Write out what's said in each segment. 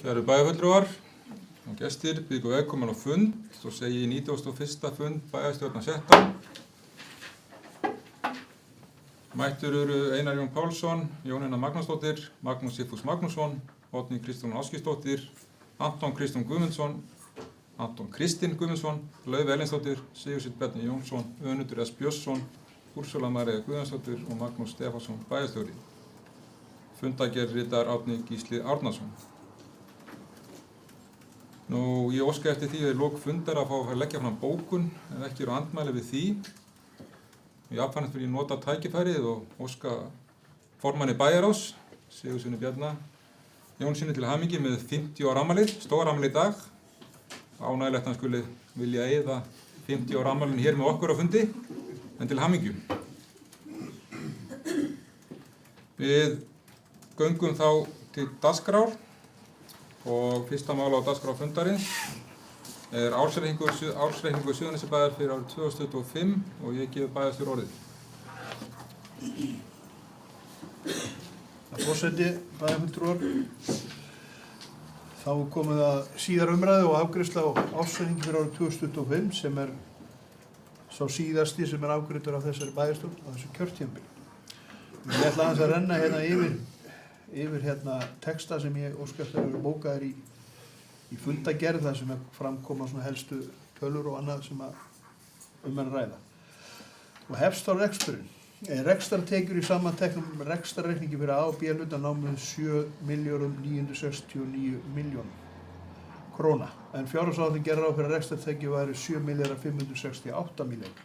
Kæru bæjarfulltrúar og gestir, býð ykkur velkomin á fund og segi 91. fund bæjarstjórnar settan. Mættur eru Einar Jón Pálsson, Jónína Magnúsdóttir, Magnús Sigfús Magnússon, Oddný Kristrún Ásgeirsdóttir, Anton Kristján Guðmundsson, Anton Kristinn Guðmundsson, Laufey Erlendsdóttir, Sigursteinn Bjarni Jónsson, Önundur S. Björnsson, Úrsúla María Guðjónsdóttir og Magnús Stefánsson bæjarstjóri. Fundargerð ritar Árni Gísli Árnason. Ég óska eftir því við lok fundar að fá að leggja fram bókun ef ekki eru andmæli við því. Jafnframt vil ég nota tækifærið og óska formanni bæjarráðs, Sigursteini Bjarna Jónssyni til hamingju með 50 ára afmælið, stór afmæli í dag. Ánægjulegt að hann skuli vilja eyða 50 ára afmælinu hér með okkur á fundi, en til hamingju. Við göngum þá til dagskrár og fyrsta mál á dagskrá fundarins ársreikningur Suðurnesjabæjar fyrir árið 2025 og ég gef bæjarstjóra orðið. Forseti, bæjarfulltrúar, þá komið að síðar umræðu og afgreiðsla á ársreikningi fyrir árið 2025 sem sá síðasti sem afgreiddur af þessari bæjarstjórn á þessu kjörtímabili. Ég ætla aðeins að renna yfir texta sem ég óska eftir að vera bókaðir í fundargerð þar sem framkoma svona helstu tölur og annað sem að ræða. Og hefst á reksturinn. Rekstrartekjur í samanteknum rekstrarreikningi fyrir A og B hluta námu 7.969 milljónum króna, en fjárhagsáætlun gerir ráð fyrir að rekstrartekjur væru 7.568 milljónir.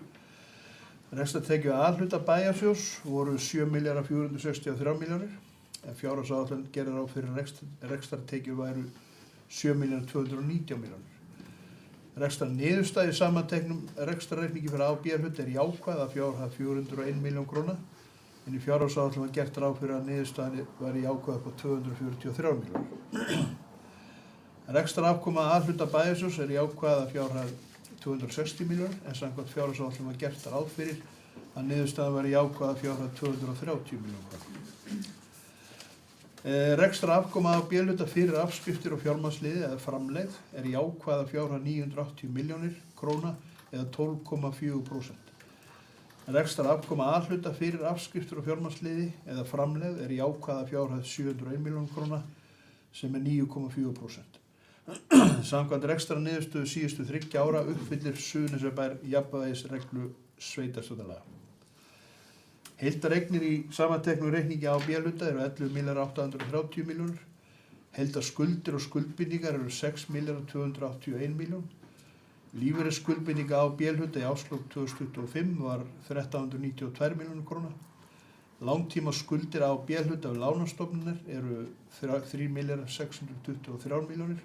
Rekstrartekjur A hluta bæjarsjóðs voru 7.463 milljónir, en fjárhagsáætlun gerir ráð fyrir rekstrartekjur væru 7.219 milljónir. Rekstrarniðurstaða í samanteknum rekstrarreikningi fyrir A og B hlut jákvæð að fjárhæð 401 milljón króna, en í fjárhagsáætlun var gert ráð fyrir að niðurstaðan væri jákvæð upp á 243 milljónir. Rekstrarafkoma A hluta bæjarsjóðs jákvæð að fjárhæð 260 milljónir, en samkvæmt fjárhagsáætlun var gert ráð fyrir að niðurstaðan væri jákvæð að fjárhæð 230 milljón króna. Rekstrarafkoma A og B hluta fyrir afskriftir og fjármagnsliði eða framlegð jákvæð að fjárhæð 980 milljónir króna eða 12,4%. Rekstrarafkoma A hluta fyrir afskriftir og fjármagnsliði eða framlegð jákvæð að fjárhæð 701 milljónir króna sem 9,4%. Samkvæmt rekstrarniðurstöðu síðustu 3 ára uppfyllir Suðurnesjabær jafnvægisreglu sveitarstjórnarlaga. Heildareignir í samanteknum reikningi A og B hluta 11.830 milljónir. Heildarskuldir og skuldbindingar 6.281 milljón. Lífeyrisskuldbindinga A og B hluta í árslok 2025 var 1.392 milljónir króna. Langtímaskuldir A og B hluta af lánastofnanir 3.623 milljónir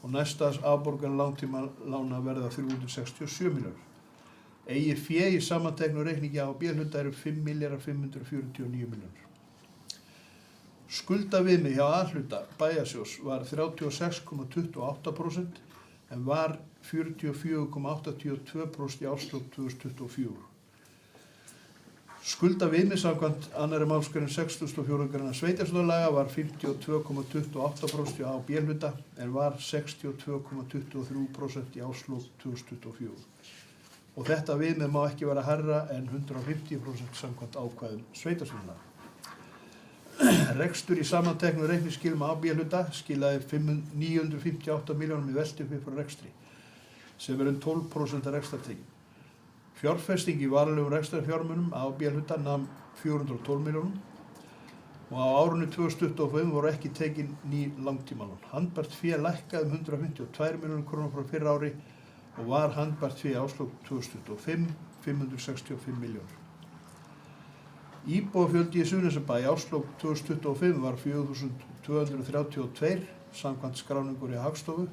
og næsta afborgan langtímalána verða 367 milljónir. Eigið fé í samanteknum reikningi A og B hluta 5.549 milljónir. Skuldaviðmið hjá A hluta bæjarsjóðs var 36,28% en var 44,82% í árslok 2024. Skuldaviðmið samkvæmt 2. málsgrein 64. grein sveitarstjórnarlaga var 52,28% í A og B hluta en var 62,23% í árslok 2024. Og þetta viðmið má ekki vera hærra en 150% samkvæmt ákvæðum sveitarstjórnarlaga. Rekstur í samanteknum reikningsskilum A og B hluta skilaði 958 milljónum í veltuuppi frá rekstri, sem 12% af rekstrartekjum. Fjárfesting í varanlegum rekstrarfjármunum A og B hluta nam 412 milljónum og á árinu 2025 voru ekki tekin ný langtímalán. Handbært fé lækkaði 152 milljónir króna frá fyrra ári og var handbært fé árslok 2025 565 milljónir. Íbúafjöldi í Suðurnesjabæ í árslok 2025 var 4.232 samkvæmt skráningur í Hagstofu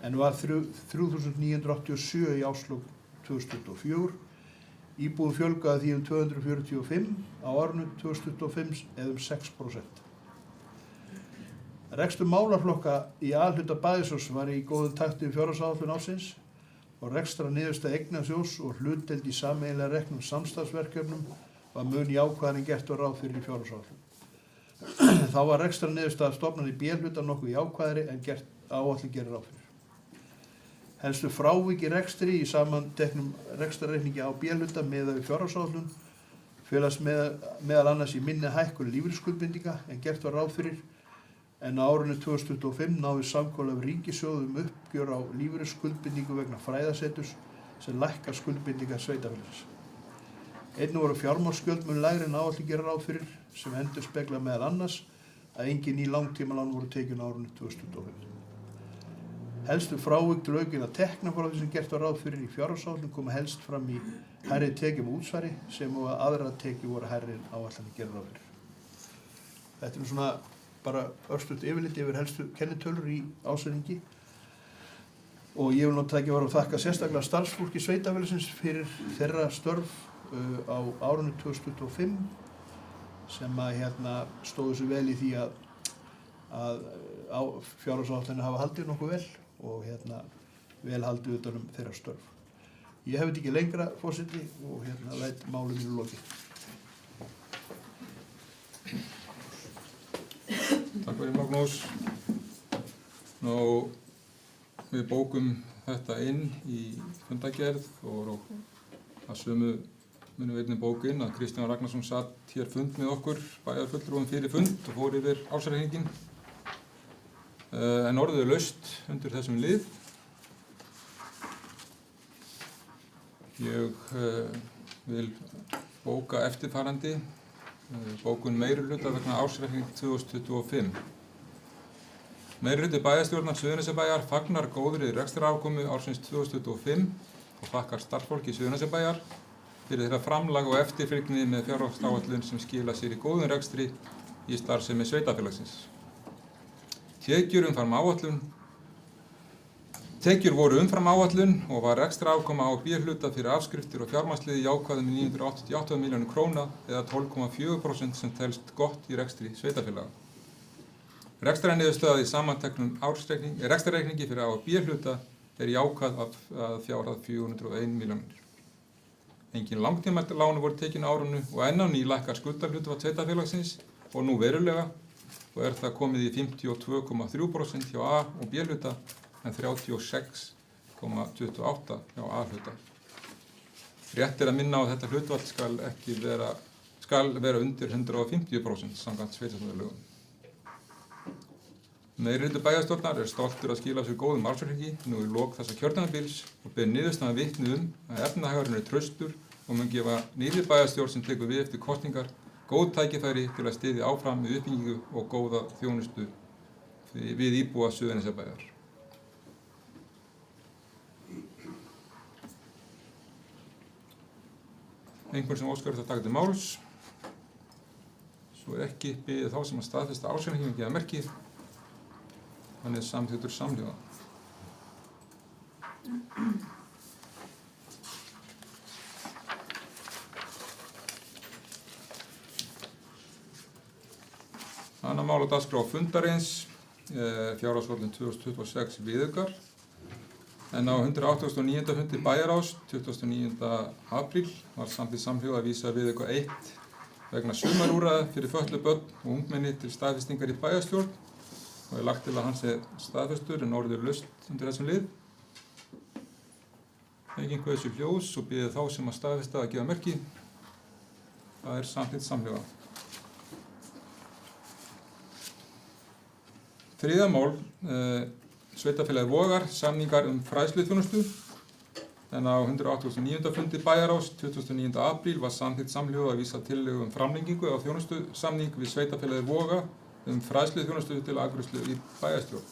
en var 3.987 í árslok 2024. Íbúum fjölgaði því 245 á árinu 2025 eða 6%. Rekstur málaflokka í A hluta bæjarsjóðs var í góðum takti við fjárhagsáætlun ársins og rekstrarniðurstaða eignasjóðs og hlutdeild í sameiginlega reknum samstarfsverkefnum var mun jákvæðari en gert var ráð fyrir í fjárhagsáætlun. Þá var rekstrarniðurstaða stofnana í B-hluta nokkuð jákvæðari en áætlun gerir ráð fyrir. Helstu frávik í rekstri í samanteknum rekstrarreikningi á B-hluta miðað við fjárhagsáætlun felast meðal annars í minni hækkun lífeyrisskuldbindinga en gert var ráð fyrir, en á árinu 2025 náðist samkomulag við ríkissjóð uppgjör á lífeyrisskuldbindingu vegna fræðaseturs sem lækkar skuldbindingar sveitarfélagsins. Einnig voru fjármagnsgjöld mun lægri en áætlun gerir ráð fyrir, sem endurspeglar meðal annars að engin ný langtímalán voru tekin á árinu 2025. Helstu frávik til aukinna tekna frá því sem gert var ráð fyrir í fjárhagsáætlun koma helst fram í hærri tekjum og útsvari sem og að aðrar tekjur voru hærri en áætlanir gerir ráð fyrir. Þetta er svona bara örstutt yfirlit yfir helstu kennitölur í ásetningi og ég vil nú tækifæri að þakka sérstaklega starfsfólki sveitarfélagsins fyrir þeirra störf á árinu 2025 sem að stóðu sig vel í því að fjárhagsáætlanir hafa haldið nokkuð vel og vel haldið utan þeirra störf. Ég hef þetta ekki lengra, forseti, og læt máli mínu lokið. Takk fyrir Magnús. Nú, við bókum þetta inn í fundagerð og að sömu munum við einnig bóka inn að Kristján Ragnarsson satt hér fund með okkur, bæjarfulltrúum fyrir fund og fór yfir ársreikninginn. En orðið er laust undir þessum lið. Ég vil bóka eftirfarandi bókun meirihluta vegna ársreikning 2025. Meirihluti bæjarstjórnar Suðurnesjabæjar fagnar góðri rekstrarafkomu ársins 2025 og þakkar starfsfólki Suðurnesjabæjar fyrir þeirra framlag og eftirfylgni með fjárhagsáætlun sem skila sér í góðum rekstri í starfsemi sveitarfélagsins. Tekjur voru umfram áætlun og var rekstrarafkoma á B-hluta fyrir afskriftir og fjármagnsliði jákvæðum í 988 milljónir króna eða 12,4% sem telst gott í rekstri sveitarfélaga. Rekstrarniðurstaða í samanteknum rekstrarreikningi fyrir A- og B-hluta er jákvæð að fjárhæð 401 milljónir. Engin langtímalán voru tekin á árinu og enn á ný lækkar skuldahlutfall sveitarfélagsins og nú verulega og er það komið í 52,3% hjá A- og B-hluta en 36,28% hjá A-hluta. Rétt er að minna á að þetta hlutfall skal vera undir 150% samkvæmt sveitarstjórnarlögum. Meirihluti bæjarstjórnar er stoltur að skila sér góðum ársreikningi nú í lok þessa kjörtímabils og ber niðurstaðan vitni að efnahagurinn er traustur og mun gefa nýrri bæjarstjórn sem tekur við eftir kosningar góð tækifæri til að styðja áfram með uppbyggingu og góða þjónustu við íbúa Suðurnesjabæjar. Einhver sem óskar þetta taka til máls. Svo er ekki biðið þá sem að staðfesta ársreikninginn og gefa merki. Hann er samþykktur samhljóða. Annað mál á dagskrá fundarins, fjárhagsáætlun 2026 viðaukar. En á 189. fundi bæjarráðs 29. apríl var samþykkt samhljóða að vísa viðauka 1 vegna sumarúrræða fyrir fötluð börn og ungmenni til staðfestingar í bæjarstjórn og er lagt til að hann sé staðfestur en orðið er laust undir þessum lið. Enginn kveður sér ljós og biður þá sem að staðfesta að gefa merki. Það er samþykkt samhljóða. Þriðja mál, sveitarfélagið Vogar, samningar fræðsluþjónustu. En á 189. fundi bæjarráðs 29. apríl var samþykkt samhljóða að vísa tillögu framlengingu á þjónustusamning við sveitarfélagið Voga fræðsluþjónustu til afgreiðslu í bæjarstjórn.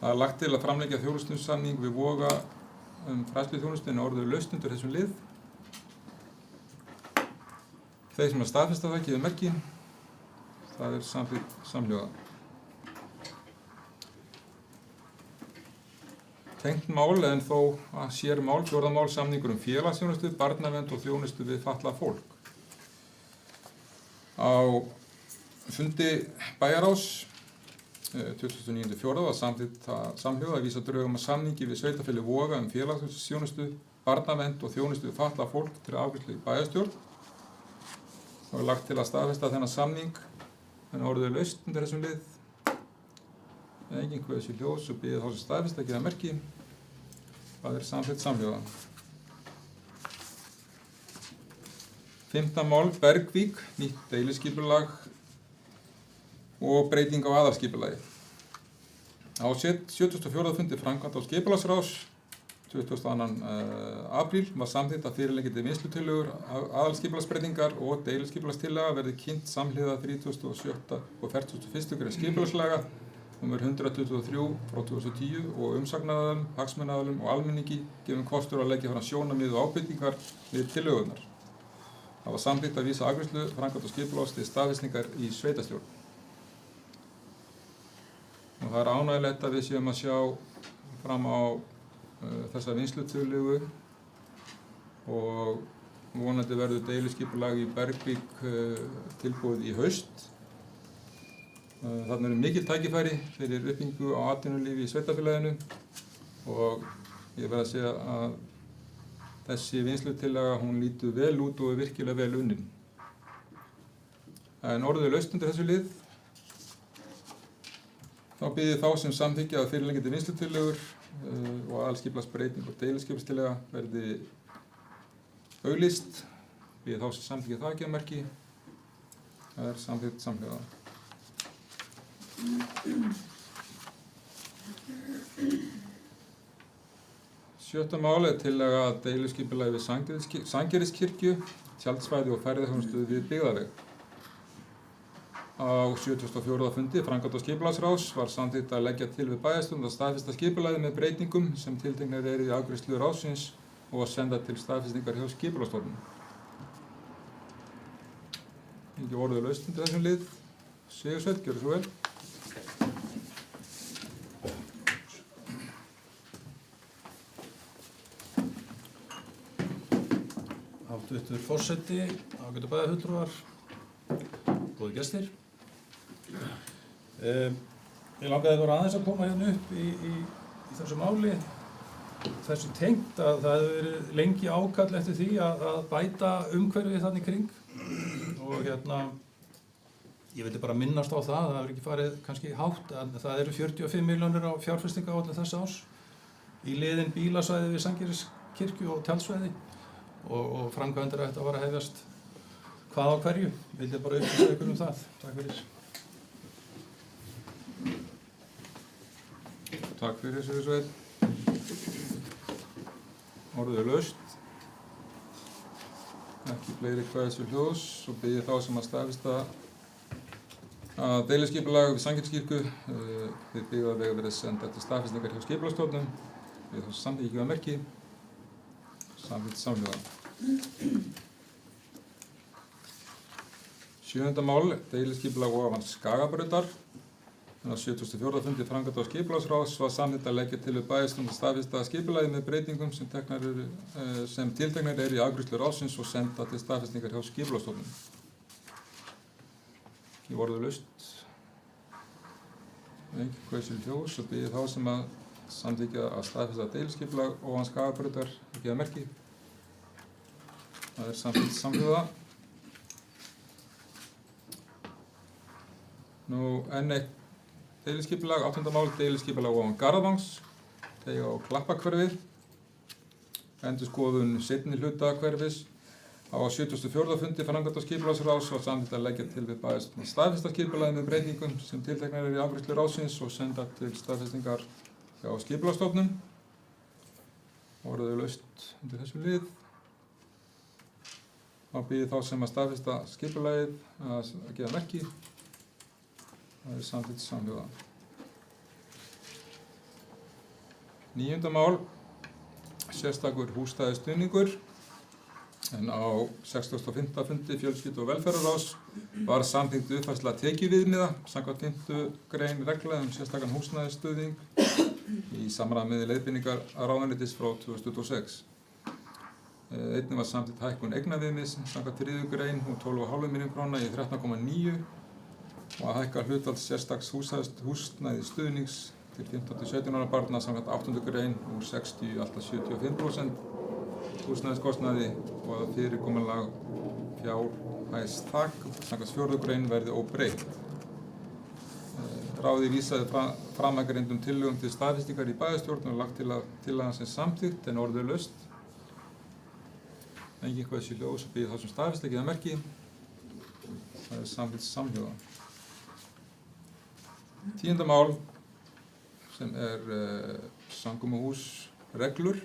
Það er lagt til að framlengja þjónustusamning við Voga fræðsluþjónustu en orðið er laust undir þessum lið. Þeir sem að staðfesta það gefa merki. Það er samþykkt samhljóða. Tengt mál en þó að sér mál, fjórða mál samningur félagsþjónustu, barnavernd og þjónustu við fatlað fólk. Á fundi bæjarráðs 29.4. var samþykkt samhljóða að vísa drögum að samningi við sveitarfélagið Voga félagsþjónustu, barnavernd og þjónustu við fatlað fólk til afgreiðslu í bæjarstjórn. og er lagt til að staðfesta þennan samning en orðið er laust undir þessum lið. Enginn kveður sér hljóðs og biður þá sem staðfesta að gefa merki. Það er samþykkt samhljóða. 5. mál Bergvík, nýtt deiliskipulag og breyting á aðalskipulagi. Á 74. fundi framkvæmda og skipulagsráðs 22. apríl var samþykkt að fyrirliggjandi vinnslutillögur, aðalskipulagsbreytingar og deiliskipulagstillaga verði kynnt samhliða 37. og 41. grein skipulagslaga nr. 123/2010 og umsagnaraðilum, hagsmunaaðilum og almenningi gefum kostur að leggja fram sjónarmið og ábendingar við tillögurnar. Það var samþykkt að vísa afgreiðslu framkvæmda og skipulags til staðfestingar í sveitarstjórn. Og það er ánægjulegt að við séum að sjá fram á þessa vinnslutillögu og vonandi verður deiliskipulag í Bergvík tilbúið í haust. Þarna eru mikil tækifæri fyrir uppbyggingu á atvinnulífi í sveitarfélaginu og ég verð að segja að þessi vinnslutillaga hún lítur vel út og er virkilega vel unnin. En orðið er laust undir þessu lið. Þá bið ég þá sem samþykkja að fyrirliggjandi vinnslutillögur og aðalskipulagsbreyting og deiliskipulagstillaga verði auglýst. Bið ég þá sem samþykkja það að gefa merki. Það er samþykkt samhljóða. 7. mál er tillaga að deiliskipulagi við Sandgerðiskirkju, tjaldsvæði og ferðaþjónustu við byggðarveg. Á 74. fundi framkvæmda og skipulagsráðs var samþykkt að leggja til við bæjarstjórn að staðfesta skipulagið með breytingum sem tilteknar eru í afgreiðslu ráðsins og að senda til staðfestingar hjá Skipulagsstofnun. Ekki orðið laust undir þessum lið. Sigursveinn, gjörðu svo vel. Háttvirtur forseti, ágætu bæjarfulltrúar, góðir gestir. Ég langaði bara aðeins að koma hérna upp í þessu máli, þessu tengt að það hefur verið lengi ákall eftir því að bæta umhverfið þarna í kring og ég vildi bara minnast á það hefur ekki farið kannski hátt, en það eru 45 milljónir á fjárfestingaráætlun þessa árs í liðin bílasvæði við Sandgerðiskirkju og tjaldsvæði og framkvæmdir ætti að fara að hefjast hvað á hverju. Vildi bara upplýsa ykkur um það. Takk fyrir. Takk fyrir Sigursveinn. Orðið er laust. Ekki fleiri kvæðis við hljóðs og bið ég þá sem að staðfesta að deiliskipulag við Sandgerðiskirkju við byggðarveg verði senda til staðfestingar hjá Skipulagsstofnun. Við þá samþykki gefa merki. Samþykkt samhljóða. 7. mál deiliskipulag ofan Skagabrautar. Á 74. fundi framkvæmda og skipulagsráðs var samþykkt að leggja til við bæjarstjórn að staðfesta skipulagið með breytingum sem tilteknar eru í afgreiðslu ráðsins og senda til staðfestingar hjá Skipulagsstofnun. Ekki orðið laust. Ekki kveður sér hljóðs og bið ég þá sem að samþykkja að staðfesta deiliskipulag ofan Skagabrautar að gefa merki. Það er samþykkt samhljóða. Enn eitt deiliskipulag, 8. mál deiliskipulag ofan Garðavangs, Teiga og Klappahverfi, endurskoðun seinni hluta hverfis. Á 74. fundi framkvæmda og skipulagsráðs var samþykkt að leggja til við bæjarstjórn að staðfesta skipulagið með breytingum sem tilteknar eru í afgreiðslu ráðsins og senda til staðfestingar hjá Skipulagsstofnun. Orðið er laust undir þessum lið. Þá bið ég þá sem að staðfesta skipulagið að gefa merki. Það er samþykkt samhljóða. 9. mál, sérstakur húsnæðisstuðningur. En á 65. fundi fjölskyldu- og velferðarráðs var samþykkt uppfærsla tekjuviðmiða samkvæmt 5. grein regla sérstakan húsnæðisstuðning í samræmi við leiðbeiningar ráðuneytis frá 2026. Einnig var samþykkt hækkun eignaviðmiðs samkvæmt 3. grein úr 12,5 milljónir króna í 13,9 og að hækka hlutfall sérstaks húsnæðisstuðnings til 15 til 17 ára barna samkvæmt 8. grein úr 60 alltaf 75% húsnæðiskostnaði og að fyrirkomulag fjárhæðsþak samkvæmt 4. grein verði óbreytt. Ráðið vísaði framangreindum tillögum til staðfestingar í bæjarstjórn og lagt til að tillagan sem samþykkt en orðalaust. Engin hvað sé ljós og býð þá sem staðfest ekki að merki. Það er samþykkt samhljóða. 10. mál sem samkomuhús reglur.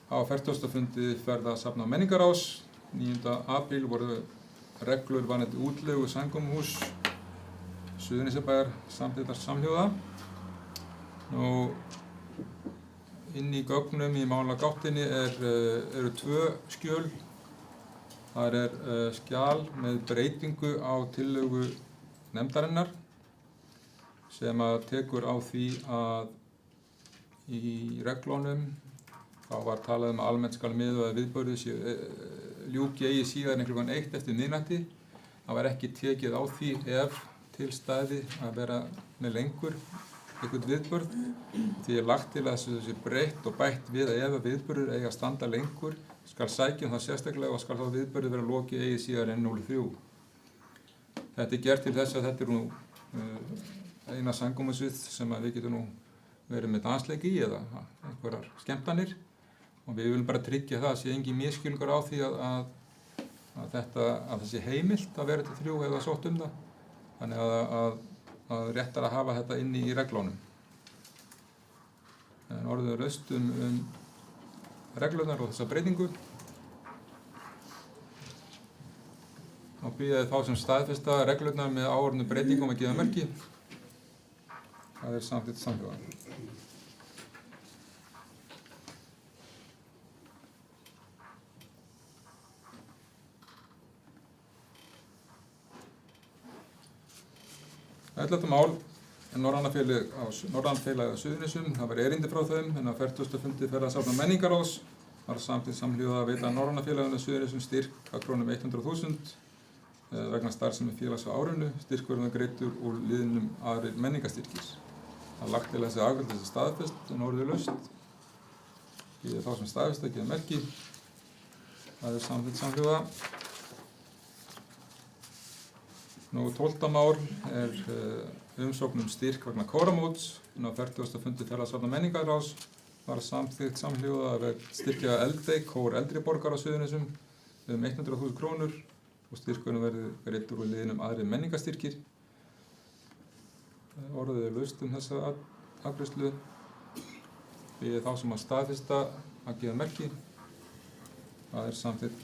Á 40. fundi ferðasafna menningarráðs 9. apríl voru reglur varðandi útleigu samkomuhús Suðurnesjabæjar samþykktar samhljóða. Inn í gögnum í málagattinni eru 2 skjöl. Þar skjal með breytingu á tillögu nefndarinnar sem að tekur á því að í reglunum þá var talað að almennt skal miða að viðburði ljúki eigi síðar en klukkan 1 eftir miðnætti. Það var ekki tekið á því ef til stæði að vera með lengur einhvern viðburð. Því lagt til að þessi breytt og bætt við að ef viðburður eigi að standa lengur skal sækja það sérstaklega og skal þá viðburði vera lokið eigi síðar en 03. Þetta gert til þess að þetta nú eina samkomusvið sem að við getum nú verið með dansleiki í eða einhverjar skemmtanir og við viljum bara tryggja það að sé engin misskilningur á því að þessi heimilt að vera til 3 eða sótt það. Þannig að rétt að hafa þetta inni í reglunum. En orðið laust reglunar og þessa breytingu. Og býðaði þá sem staðfesta reglunar með áorðnu breytingum að gefa merki. Það er samþykkt samhljóða. Ellefta mál Norræna félagið á Suðurnesjum. Það var erindi frá þeim en á 40. fundi ferðasafna menningarráðs var samþykkt samhljóða að veita Norræna félaginu á Suðurnesjum styrk að krónum 100.000 vegna starfsemi félags á árinu. Styrkurinn greiddur úr liðnum aðrir menningarstyrkir. Það lagt til þessi afgjöld þessi staðfest en orðið laust. Býðið þá sem staðfest að gefa merki. Það er samþykkt samhljóða. 12. mál umsókn styrk vegna kóramóts. En á 40. fundi ferðasafna menningarráðs var samþykkt samhljóða að styrkja Eldey, kór eldri borgara á Suðurnesjum 100.000 krónur og styrkurinn verði greiddur úr liðnum aðrir menningarstyrkir. Orðið laust þessa afgreiðslu. Býðið þá sem að staðfesta að gefa merki. Það er samþykkt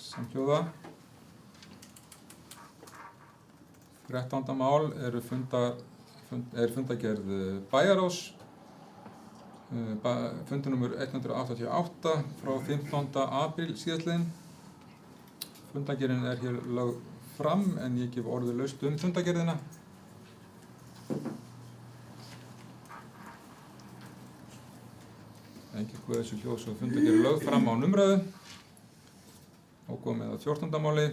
samhljóða. 13. mál fundagerð bæjarráðs. Fundunúmer 188 frá 15. apríl síðastliðinn. Fundagerðin hér lögð fram en ég gef orðið laust fundagerðina. Engin hvað þessu hljóð svo fundagerð lögð fram á umræðu. Og komið að 14. máli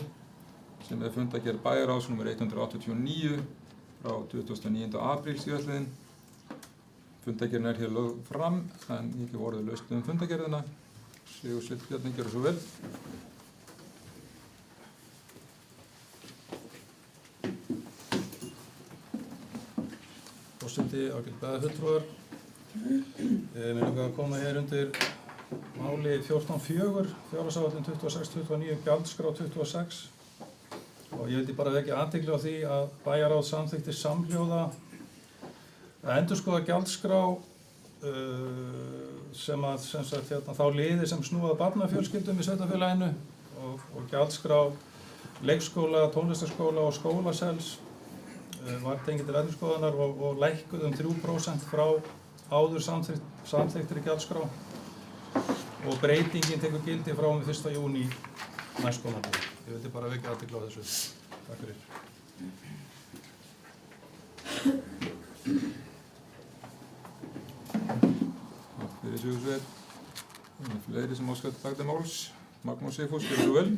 sem fundagerð bæjarráðs nr. 189 frá 29. apríl síðastliðinn. Fundagerðin hér lögð fram en ég gef orðið laust fundagerðina. Sigursveinn Bjarni gjörðu svo vel. Forseti, ágætu bæjarfulltrúar. Mér langar að koma hér undir máli 14.4, fjárhagsáætlun 26-29, gjaldskrá 26. Og ég vildi bara vekja athygli á því að bæjarráð samþykkti samhljóða að endurskoða gjaldskrá þá liði sem snúa að barnafjölskyldum í sveitarfélaginu og gjaldskrá leikskóla, tónlistarskóla og skólasels var tengið til endurskoðunar og lækkuð 3% frá áður samþykktri gjaldskrá og breytingin tekur gildi frá 1. júní næstkomandi. Ég vildi bara vekja athygli á þessu. Takk fyrir. Takk fyrir Sigursveinn. Það er fleiri sem óskar til taka til máls. Magnús Sigfús, gjörðu svo vel.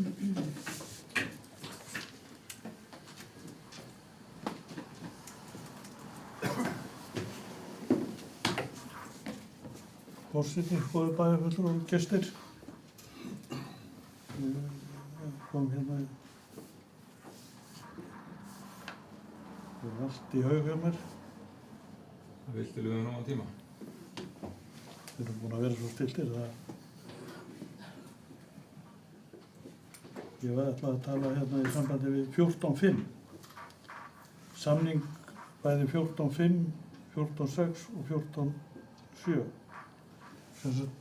forseti, góðir bæjarfulltrúar og gestir. Kom hérna allt í haug hjá mér. Það viltu við nógan tíma. Við erum búin að vera svo stilltir það. Ég var ætlað að tala hérna í sambandi við 14.5. Samning bæði 14.5, 14.6 og 14.7. Sem sagt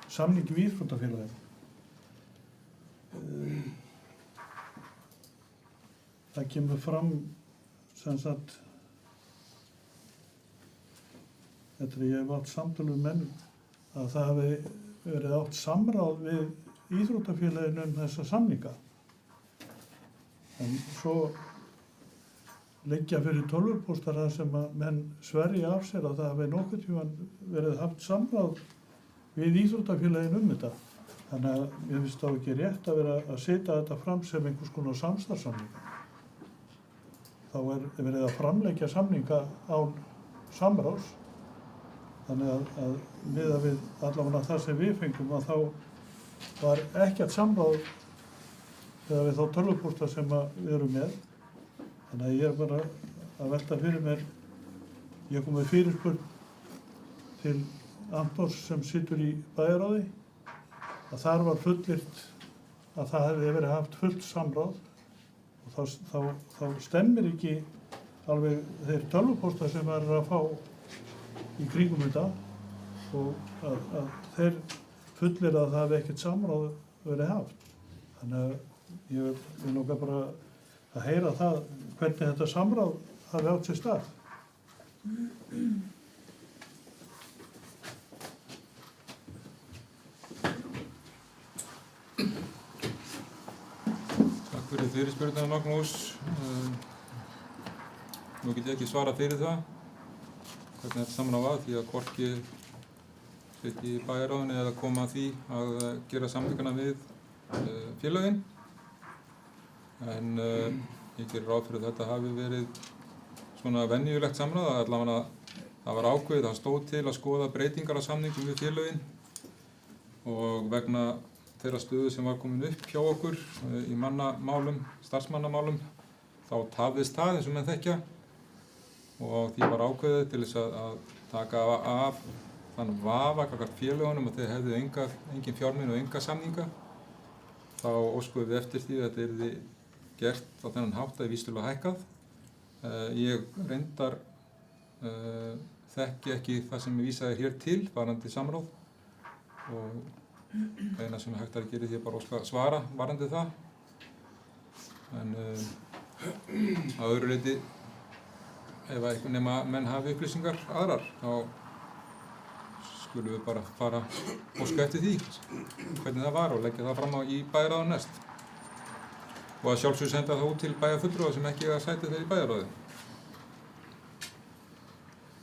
samning við íþróttafélaginu. Það kemur fram sem sagt eftir að ég hef átt samtölu við menn að það hafi verið átt samráð við íþróttafélaginu þessa samninga. En svo liggja fyrir tölvupóstar þar sem að menn sverja af sér að það hafi nokkurn tímann verið haft samráð við íþróttafélaginu þetta. Þannig að ég finnst þá ekki rétt að vera að setja þetta fram sem einhvers konar samstarfssamninga. Þá verið að framleggja samninga án samráðs. Þannig að miðað við allavega það sem við fengum að þá var ekkert samráð eða við þá tölvupósta sem við erum með. Þannig að ég er bara að velta fyrir mér, ég kom með fyrirspurn til Antons sem situr í bæjarráði að þar var fullyrt að það hefði verið haft fullt samráð og þá stemmir ekki alveg þeir tölvupósta sem er að fá í kringum þetta og að þeir fullir að það hefði ekkert samráð verið haft. Þannig að ég vil nokkað bara að heyra það hvernig þetta samráð hafi átt sér stað. Takk fyrir fyrirspurnina, Magnús. Nú get ég ekki svarað fyrir það hvernig þetta samráð var því að hvorki sitt í bæjarráðinu eða koma að því að gera samningana við félögin. En ég gerir ráð fyrir að þetta hafi verið svona venjulegt samráð, að allavega það var ákveðið, það stóð til að skoða breytingar á samningum við félögin og vegna þeirra stöðu sem var komin upp hjá okkur í mannamálum, starfsmannamálum, þá tafðist það eins og menn þekkja og því var ákveðið til þess að taka af þann vafa gagnvart félögunum að þeir hefðu engin fjármuni og enga samninga. Þá óskuðum við eftir því að þetta yrði gert á þennan hátt að vísitölu hækkað. Ég reyndar þekki ekki það sem ég vísaði hér til varðandi samráð og eina sem hægt er að gera því bara óska svara varðandi það. En að öðru leyti, ef eitthvað nema menn hafi upplýsingar aðrar, þá skulum við bara fara og óska eftir því hvernig það var og leggja það fram í bæjarráðinu næst. Og að sjálfsögðu senda það út til bæjarfulltrúa sem ekki eiga sæti þeir í bæjarráði.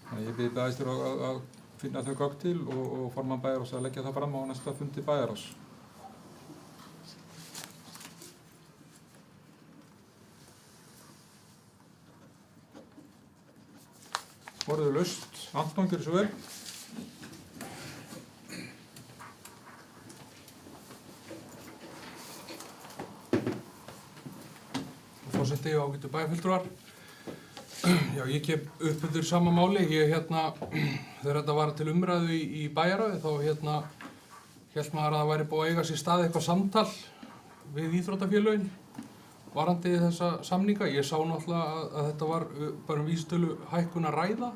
Þannig að ég bið bæjarstjóra að finna þau gögn til og formann bæjarráðs að leggja það fram á næsta fundi bæjarráðs. Orðið laust. Anton, gjörðu svo vel. Forseti og ágætu bæjarfulltrúar. Já, ég kem upp undir sama máli. Þegar þetta var til umræðu í bæjarráði þá hélt maður að það væri búið að eiga sér stað eitthvað samtal við íþróttafélögin varðandi þessa samninga. Ég sá náttúrulega að þetta var bara vísitölu hækkun að ræða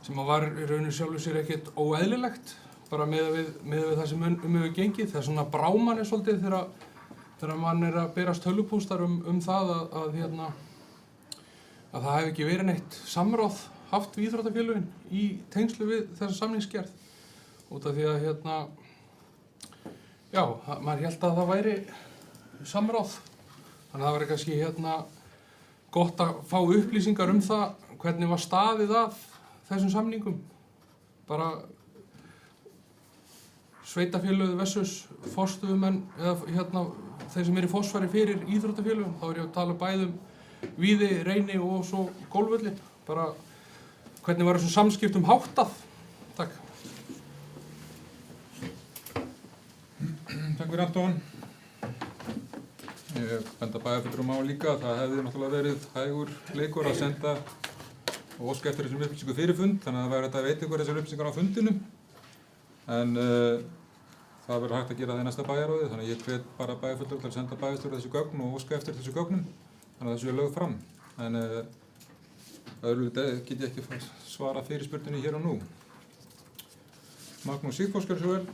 sem var í rauninu sjálfu sér ekkert óeðlilegt bara með við það sem hefur gengið. Það er svona brámanni svolítið þegar mann er að berast tölvupóstar það að það hefði ekki verið neitt samráð haft við íþróttafélögin í tengslu við þessa samningsgerð. Út af því að já, maður hélt að það væri samráð. Þannig að það væri kannski gott að fá upplýsingar það hvernig var staðið að þessum samningum. Bara sveitafélög versus forstöðumenn eða þeir sem eru í forsvari fyrir íþróttafélögum. Þá er ég að tala bæði Víði, Reyni og svo Golfvöllinn. Bara hvernig var þessum samskiptum háttað? Takk. fyrir Anton. Ég benda bæjarfulltrúum á líka að það hefði náttúrulega verið hægur leikur að senda og óska eftir þessum upplýsingum fyrir fund, þannig að það væri hægt að veita ykkur þessar upplýsingar á fundinum. En það verður hægt að gera það í næsta bæjarráði, þannig að ég hvet bara bæjarfulltrúa til að senda bæjarstjóra þessi gögn og óska eftir þessu gögnum, þannig að þessu er lögð fram. En öðrulega get ég ekki svara fyrirspurninni hér og nú. Magnús Sigfús, gjörðu svo vel.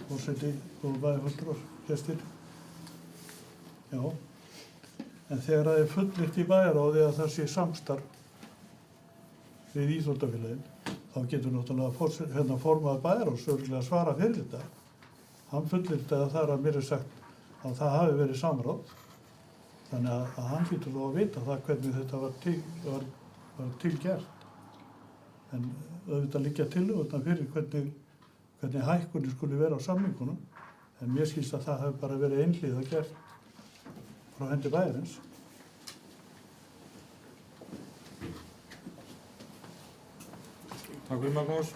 Forseti og bæjarfulltrúar, gestir. Já, en þegar það er fullyrt í bæjarráði að það sé samstarf við íþróttafélagin, þá getur náttúrulega formaður bæjarráðs örugglega að svara fyrir þetta. Hann fullyrti þar að mér er sagt að það hafi verið samráð, þannig að hann hlýtur þó að vita það hvernig þetta var til gert. En auðvitað liggja tillögurnar fyrir hvernig hækkunni skuli vera á samningunum, en mér skilst að það hafi bara verið einhliða gert frá hendi bæjarins. Takk fyrir Magnús.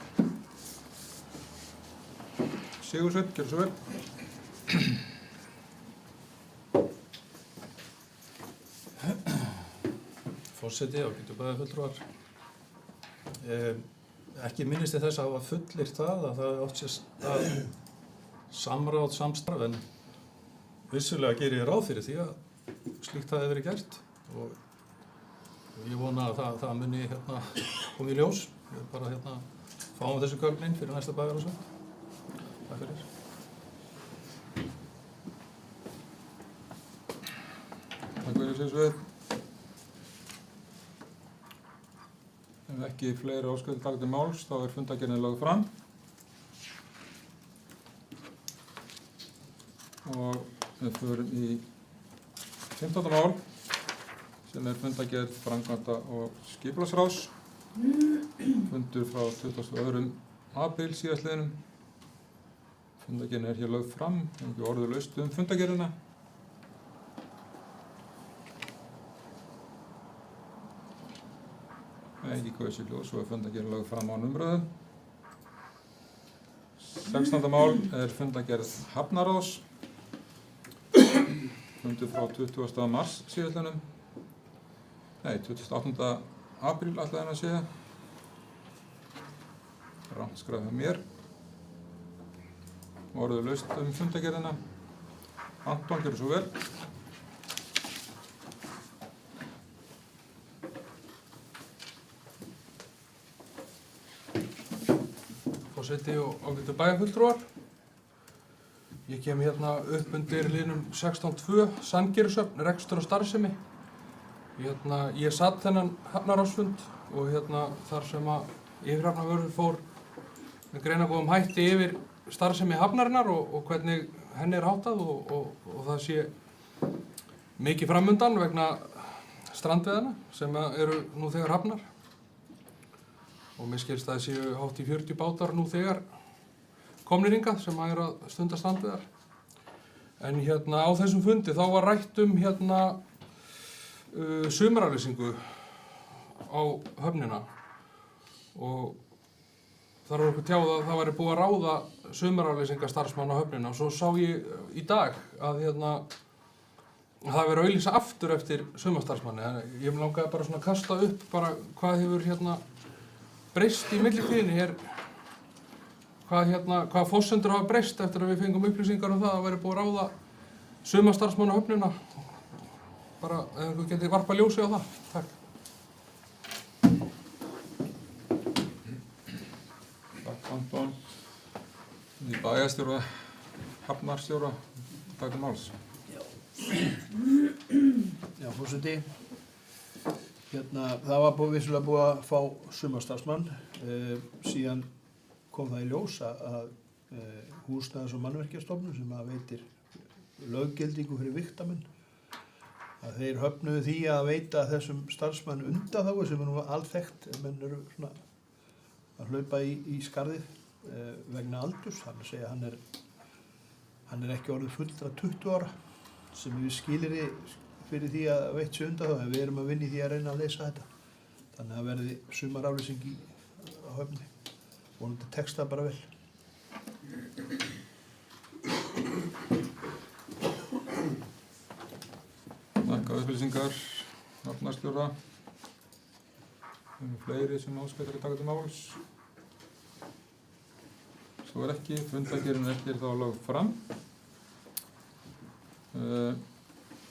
Sigursveinn, gjörðu svo vel. Forseti, ágætu bæjarfulltrúar. Ekki minnist ég þess að hafa fullyrt það að það átt sér stað samráð, samstarf, en vissulega gerir ég ráð fyrir því að slíkt það hefur verið gert og ég vona að það muni koma í ljós. Við bara fáum þessu gögn inn fyrir næsta bæjarráðsfund. Takk fyrir. Takk fyrir Sigursveinn. Ef ekki fleiri óskar til taka til máls, þá er fundargerðin lögð fram. Og við förum í 15. mál, sem er fundargerð framkvæmda og skipulagsráðs. Fundur frá 22. apríl síðastliðnum. Fundargerðin er hér lögð fram, ekki orðulaust fundargerðina. Ekki hvað sér ljós og er fundargerð lögð fram án umræðum. 16. mál er fundargerð Hafnaráðs. Fundur frá 20. mars síðastliðnum. Nei, 28. apríl ætlaði hann að segja. Rangt skrafið hjá mér. Orðulaust fundargerðina. Anton, gjörðu svo vel. Forseti og ágætu bæjarfulltrúar. Ég kem upp undir liðnum 16.2, Sandgerðishöfn, rekstur og starfsemi. Ég satt þennan hafnaráðsfund og þar sem að yfirhafnarvörður fór með greinargóðum hætti yfir starfsemi hafnarinnar og hvernig henni er háttað og það sé mikið framundan vegna strandveiðanna sem eru nú þegar hafnar. Og mér skilst að það séu hátt í 40 bátar nú þegar komnir hingað sem eru að stunda strandveiðar. En á þessum fundi þá var rætt sumaraflýsingu á höfnina og þar var okkur tjáð að það væri búið að ráða sumaraflýsingastarfsmann á höfnina og svo sá ég í dag að það verið að auglýsa aftur eftir sumarstarfsmanni. Ég langaði bara svona að kasta upp bara hvað hefur breyst í millitíðinni hvað forsendur hafa breyst eftir að við fengum upplýsingar það að væri búið að ráða sumarstarfsmann á höfnina. Bara ef einhver geti varpað ljósi á það. Takk. Takk Anton. Í bæjarstjóra, hafnarstjóra, takk máls. Já, forseti. Það var vissulega búið að fá sumarstarfsmann, síðan kom það í ljós að Húsnæðis- og mannvirkjastofnun sem veitir löggildingu fyrir vigtamenn, að þeir höfnuðu því að veita þessum starfsmann undanþágu sem nú alþekkt, menn eru svona að hlaupa í skarðið vegna aldurs, þannig að segja hann er ekki orðið fullra 20 ára sem við skilyrði fyrir því að veitt sé undanþágu, en við erum að vinna í því að reyna að leysa þetta. Þannig að verði sumaraflýsing á Höfni. Vonandi tekst það bara vel. Þakka upplýsingar nafnarstjóra. Fleiri sem áskættir að taka til máls. Svo ekki, fundargerðin ekki þá lögð fram.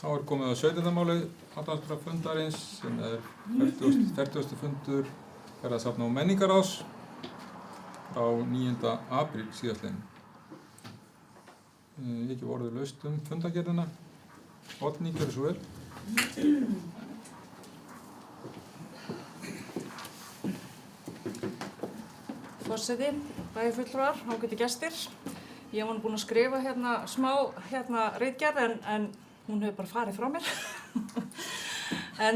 Þá komið að 17. máli aðalskrá fundarins sem 40. fundur Ferðasafna og menningarráðs frá 9. apríl síðastliðinn. Ég ekki orðið laust fundargerðina. Oddný, gjörðu svo vel. Forseti, bæjarfulltrúar, ágætu gestir. Ég var búin að skrifa smá ritgerð en hún hefur bara farið frá mér. En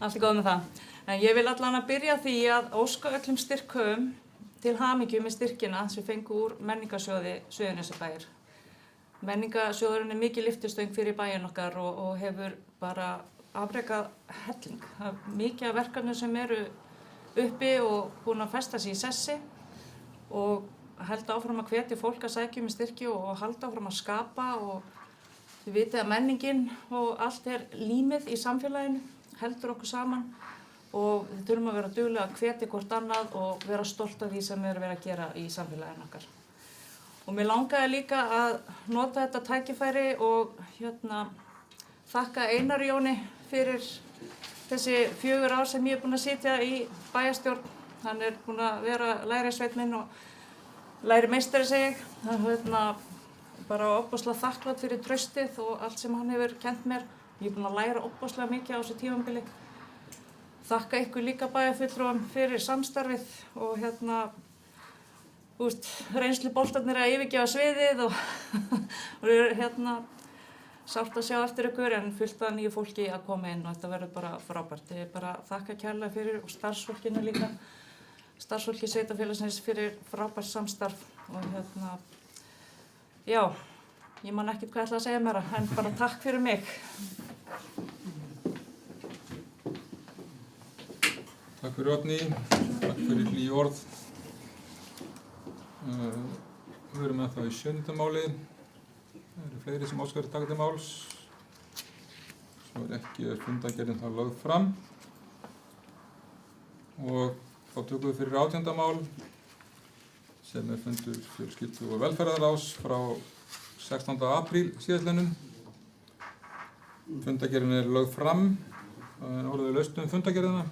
allt er góð með það. En ég vil allan að byrja því að óska öllum styrkhöfum til hamingju með styrkina sem fengu úr menningarsjóði Suðurnesjabæjar. Menningarsjóðurinn er mikið lyftistöng fyrir bæinn okkar og hefur bara afrekað helling. Það er mikið af verkefnum sem eru uppi og búin að festa sig í sessi og halda áfram að hvetja fólk að sækja um styrki og halda áfram að skapa og þið vitið að menningin og allt er límið í samfélaginu, heldur okkur saman og við þurfum að vera duglega að hvetja hvort annað og vera stolt af því sem við erum verið að gera í samfélaginu okkar. Og mér langaði líka að nota þetta tækifæri og þakka Einar Jóni fyrir þessi 4 ár sem ég er búin að sitja í bæjarstjórn. Hann er búin að vera lærisveinn minn og lærimeistari segi ég. Það er bara ofboðslega þakklátt fyrir traustið og allt sem hann hefur kennt mér. Ég er búin að læra ofboðslega mikið á þessu tímabili. Þakka ykkur líka bæjarfulltrúum fyrir samstarfið og reynsluboltarnir að yfirgefa sviðið og sárt að sjá eftir ykkur en fullt af nýju fólki að koma inn og þetta verður bara frábært. Ég er bara að þakka kærlega fyrir og starfsfólkinu líka, starfsfólki sveitarfélagsins fyrir frábært samstarf og já, ég man ekkert hvað ég ætla að segja meira en bara takk fyrir mig. Takk fyrir Oddný, takk fyrir hlý orð. Við erum ennþá í 7. máli. Það eru fleiri sem óskar að taka til máls. Svo ekki fundargerðin þá lögð fram. Og þá tökum við fyrir 18. mál sem fundur fjölskyldu- og velferðarráðs frá 16. apríl síðastliðnum. Fundargerðin er lögð fram. Það er orðið laust fundargerðina.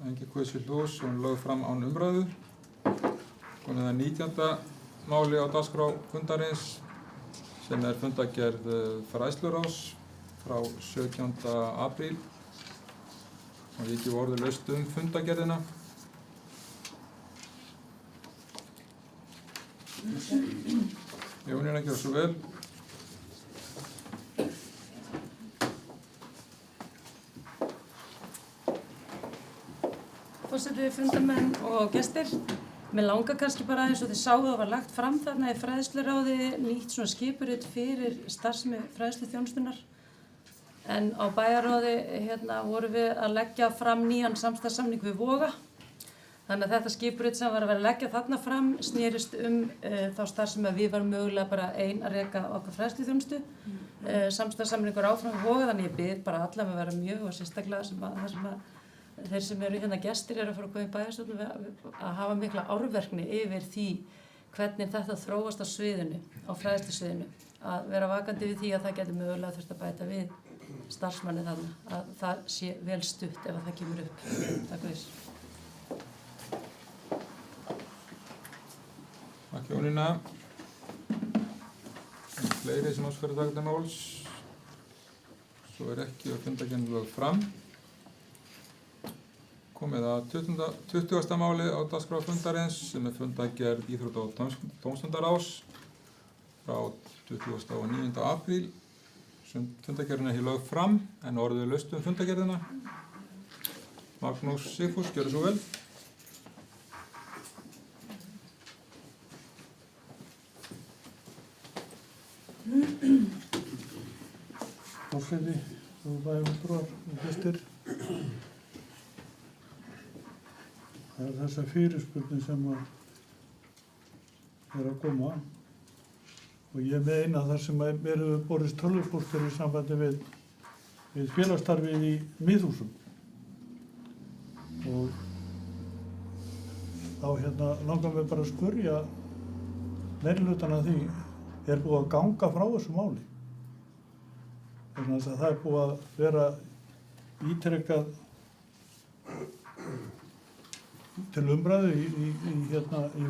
Engi kvöðs við hlús og lögð fram án umræðu. Komið að 19. máli á dagskrá fundarins sem fundargerð fræðsluráðs frá 17. apríl og ég gef orðið laust fundargerðina. Jónína, gjörðu svo vel. Forseti, fundarmenn og gestir. Mér langar kannski bara eins og þið sáu það var lagt fram þarna í fræðsluráði nýtt svona skipurit fyrir starfsemi fræðsluþjónustunnar. En á bæjarráði vorum við að leggja fram nýjan samstarfssamning við Voga. Þannig að þetta skipurit sem var að vera að leggja þarna fram snerist þá starfsemi að við varum mögulega bara ein að reka okkar fræðsluþjónustu. Samstarfssamningur áfram við Voga, þannig ég bið bara alla að vera mjög og sérstaklega þeir sem eru gestir eru að fara að koma í bæjarstjórn að hafa mikla árverkni yfir því hvernig þetta þróast á sviðinu, á fræðslusviðinu. Að vera vakandi við því að það getur mögulega þurft að bæta við starfsmanni þarna, að það sé vel stutt ef það kemur upp. Takk fyrir. Takk Jónína. Fleiri sem óskar að taka til máls. Svo ekki að fundargerðin lögð fram. Komið að 20. máli á dagskrá fundarins sem fundargerð Íþrótta- og tómstundaráðs frá 29. apríl. Fundargerðin er lögð fram en orðið laust fundargerðina. Magnús Sigfús, gjörðu svo vel. Forseti, og bæjarfulltrúar og gestir. Það er þessa fyrirspurnin sem að koma og ég er með eina þar sem mér hefur borist tölvupóstur í sambandi við félagsstarfið í Miðhúsum og þá langar mig bara að spyrja meirihlutann að því er búið að ganga frá þessu máli. Þannig að það er búið að vera ítrekkað til umræðu í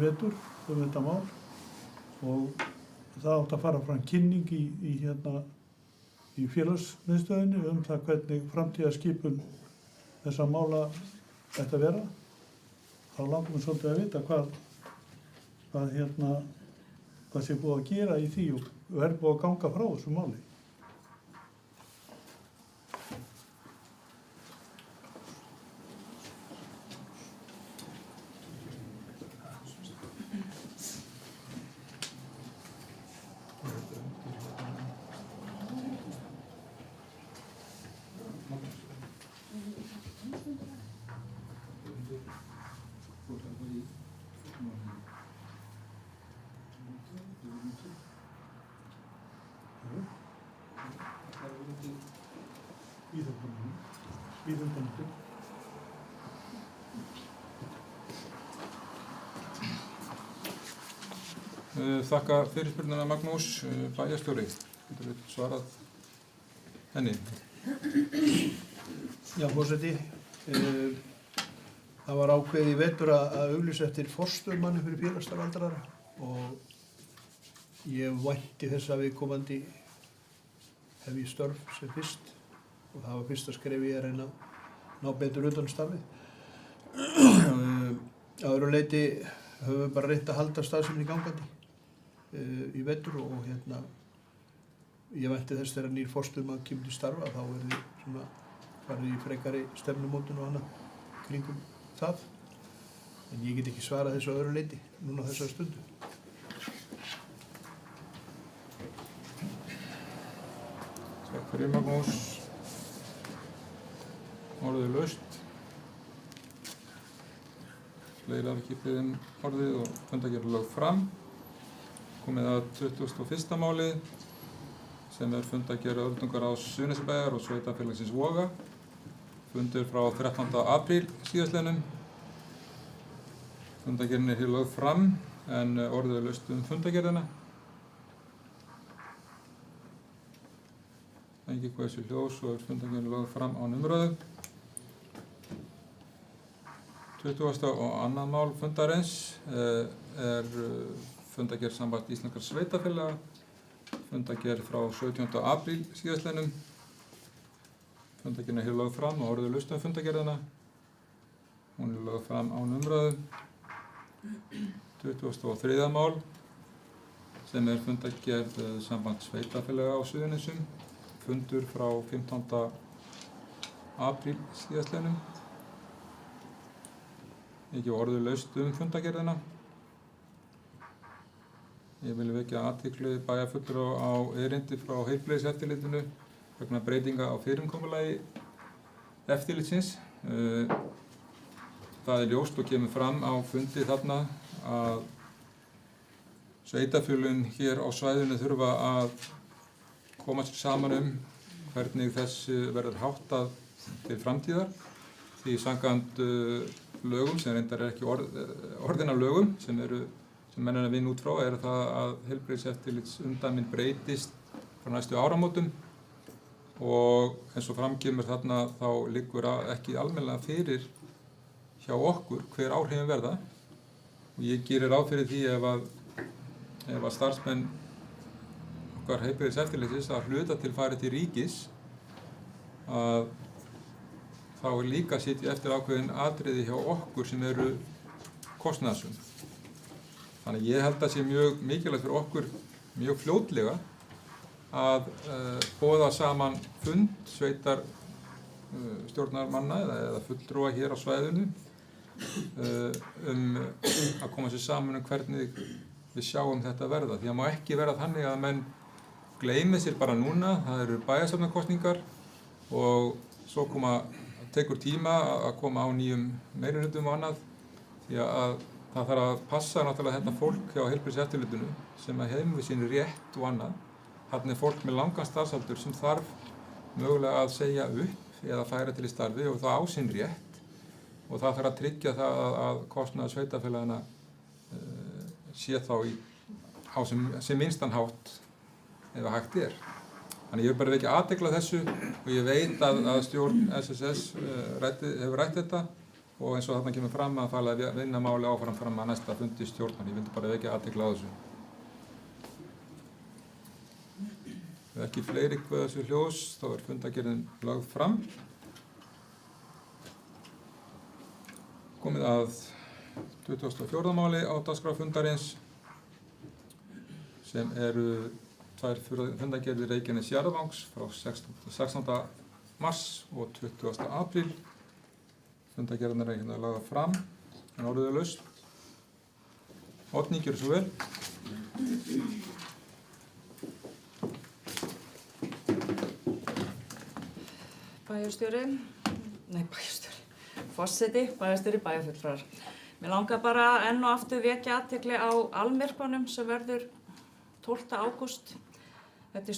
vetur þetta mál og það átti að fara fram kynning í félagsmiðstöðinni það hvernig framtíðarskipun þessa mála ætti að vera. Þá langar mér svolítið að vita hvað sé búið að gera í því og er búið að ganga frá þessu máli. Þakka fyrirspurnina Magnús, bæjarstjóri. Getur þú svarað henni? Já, forseti. Það var ákveðið í vetur að auglýsa eftir forstöðumanni fyrir félagsstarf aldraðra og ég vænti þess að viðkomandi hefji störf sem fyrst og það var fyrsta skrefi að reyna að ná betur utan starfið. Að öðru leyti höfum við bara reynt að halda starfseminni gangandi í vetur og ég vænti þess þegar nýr forstöðumaður kemur til starfa þá verði svona farið í frekari stefnumótun og annað kringum það. En ég get ekki svarað þessu að öðru leyti núna á þessari stundu. Takk fyrir Magnús. Orðið laust. Fleiri hafa ekki beðið orðið og fundargerð lögð fram. Komið að 21. málið sem fundargerð öldungaráðs Suðurnesjabæjar og Sveitarfélagsins Voga. Fundur frá 13. apríl síðastliðnum. Fundargerðin hér lögð fram en orðið laust fundargerðina. Engi hversu ljós og fundargerðin lögð fram án umræðu. 20. og annað mál fundarins fundargerð samband íslenskra sveitarfélaga, fundargerð frá 17. apríl síðastliðnum. Fundargerðin er hér lögð fram og orðið laust fundargerðina. Hún er lögð fram án umræðu. 23. mál sem fundargerð samband sveitarfélaga á Suðurnesjum, fundur frá 15. apríl síðastliðnum. Ekki orðið laust fundargerðina. Ég vil vekja athygli bæjarfulltrúa á erindi frá heilbrigðiseftirlitinu vegna breytinga á fyrirkomulagi eftirlitsins. Það er ljóst og kemur fram á fundi þarna að sveitarfélögin hér á svæðinu þurfa að koma sér saman hvernig þessu verður háttað til framtíðar. Því samkvæmt lögum sem reyndar ekki orðin af lögum sem menn að vinna út frá það að heilbrigðiseftirlitsumdæmin breytist frá næstu áramótum og eins og framkemur þarna þá liggur ekki almennilega fyrir hjá okkur hver áhrifin verða og ég gerir ráð fyrir því ef að starfsmenn okkar heilbrigðiseftirlitsins að hluta til farið til ríkis að þá líka sitja eftir ákveðin atriði hjá okkur sem eru kostnaðarsöm. Þannig ég held að sé mjög mikilvægt fyrir okkur mjög fljótlega að boða saman fund sveitarstjórnarmanna eða fulltrúa hér á svæðinu að koma sér saman hvernig við sjáum þetta verða. Því að má ekki verða þannig að menn gleymi sér bara núna, það eru bæjarstjórnarkosningar og svo tekur tíma að koma á nýjum meirihlutum og annað því að það þarf að passa náttúrulega þetta fólk hjá heilbrigðiseftirlitinu sem að hefur við sín rétt og annað. Þarna fólk með langan starfsaldur sem þarf mögulega að segja upp eða færa til í starfi og það á sín rétt og það þarf að tryggja það að kostnaður sveitarfélagana sé þá á sem minnstan hátt ef að hægt er. Þannig ég vil bara vekja athygli á þessu og ég veit að stjórn SSS hefur rætt þetta og eins og þarna kemur fram að fara að vinna máli áfram fram að næsta fundi stjórnar. Ég vildi bara vekja athygli á þessu. Ef ekki fleiri þessu hljós, þá fundargerðin lögð fram. Komið að 24. máli á dagskrá fundarins sem eru tvær fundargerðir Reykjanes Jarðvangs frá 16. mars og 20. apríl. Fundargerðirnar er hérna lagðar fram en orðuðlaust. Oddný, gjörðu svo vel. Forseti, bæjarstjóri, bæjarfulltrúar. Mér langar bara enn og aftur vekja athygli á almyrkvanum sem verður 12. ágúst. Þetta er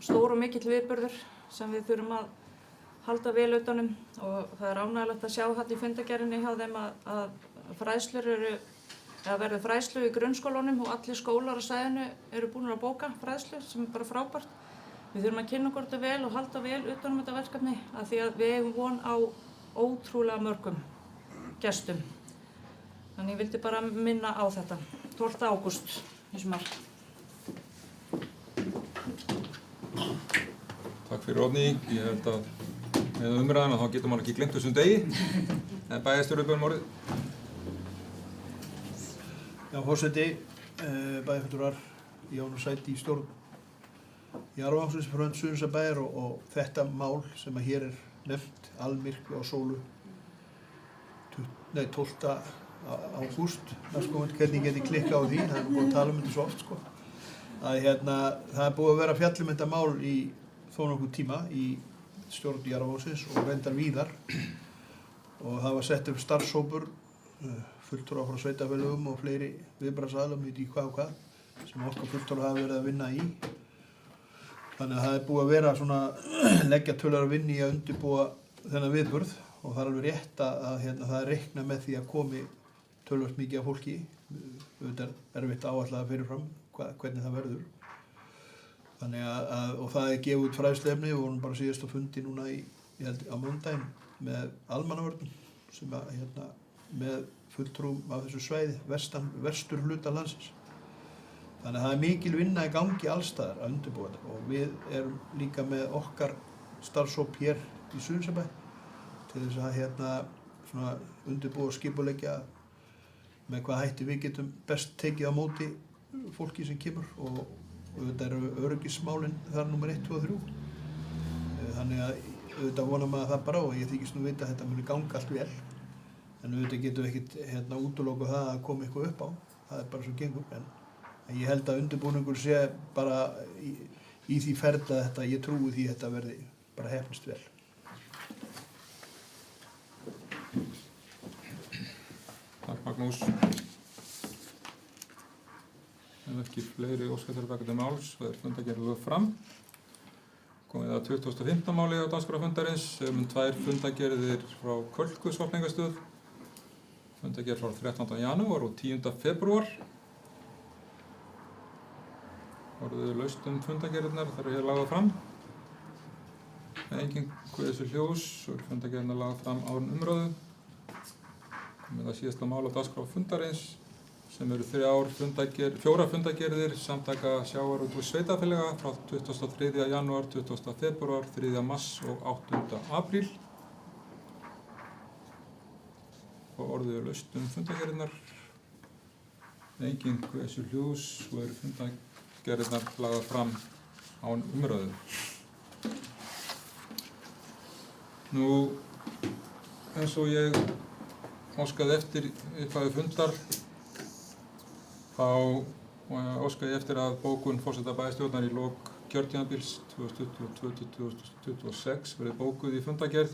stór og mikill viðburður sem við þurfum að halda vel utanum og það er ánægilegt að sjá hérna í fundargerðinni hjá þeim að verður fræðslu í grunnskólunum og allir skólar á svæðinu eru búin að bóka fræðslu sem er bara frábært. Við þurfum að kynna okkur þetta vel og halda vel utanum þetta verkefni af því að við eigum von á ótrúlega mörgum gestum. Þannig ég vildi bara minna á þetta. 12. ágúst í sumar. Takk fyrir Oddný. Ég held að með umræðina þá getur maður ekki gleymt þessum degi. En bæjarstjóri orðið. Já, forseti, bæjarfulltrúar, ég á nú sæti í stjórn Jarðvangsins fyrir hönd Suðurnesjabæjar og þetta mál sem að hér er nefnt, almyrkvi á Sólu 12. ágúst, hvernig get ég klikkað á því, það er búið að tala um þetta svo oft sko. Það er búið að vera að fjalla um þetta mál í þó nokkuð tíma í stjórn Jarðvangsins og reyndar víðar og það var sett upp starfshópur, fulltrúar frá sveitarfélögum og fleiri viðbragðsaðilum, veit ég hvað og hvað, sem okkar fulltrúar hafa verið að vinna í. Þannig að það er búið að vera svona leggja töluverða vinnu í að undirbúa þennan viðburð og það er alveg rétt að það er reiknað með því að komi töluvert mikið af fólki. Auðvitað er erfitt að áætla það fyrirfram hvernig það verður. Þannig og það er gefið út fræðsluefni, við vorum bara síðast á fundi núna ég held á mánudaginn með almannavörnum sem með fulltrúum af þessu svæði, vestur hluta landsins. Þannig að það er mikil vinna í gangi allstaðar að undirbúa þetta og við erum líka með okkar starfshóp hér í Suðurnesjabæ til þess að svona undirbúa og skipuleggja með hvað hætti við getum best tekið á móti fólki sem kemur og auðvitað eru öryggismálin þar númer 1, 2 og 3. Þannig að auðvitað vonar maður það bara og ég þykist nú vita að þetta muni ganga allt vel en auðvitað getum við ekkert útilokað það að koma eitthvað upp á, það er bara svo gengur en ég held að undirbúningur sé bara í því ferla þetta, ég trúi því að þetta verði bara heppnist vel. Takk Magnús. Ef ekki fleiri óskatarbækandi máls, það er fundargerð lögð fram. Komið að 25. máli á dagskrá fundarins, tvær fundargerðir frá Kölku sorpeyðingarstöð. Fundargerð frá 13. janúar og 10. febrúar. Orðið laust fundargerðirnar, þar er hér lagðað fram. Engin þessu hljós, svo er fundargerðirnar lagðað fram án umræðu. Komið að síðasta mál á dagskrá fundarins, sem eru 4 fundargerðir samtaka sjávarútvegs sveitarfélaga frá 23. janúar, 20. febrúar, 3. mars og 8. apríl. Og orðið laust fundargerðirnar. Engin þessu hljós, svo eru fundargerðirnar lagðar fram án umræðu. Nú, eins og ég óskaði eftir upphafi fundar, þá óskaði ég eftir að bókun forseta bæjarstjórnar í lok kjörtímabils 2022-2026 verið bókuð í fundargerð.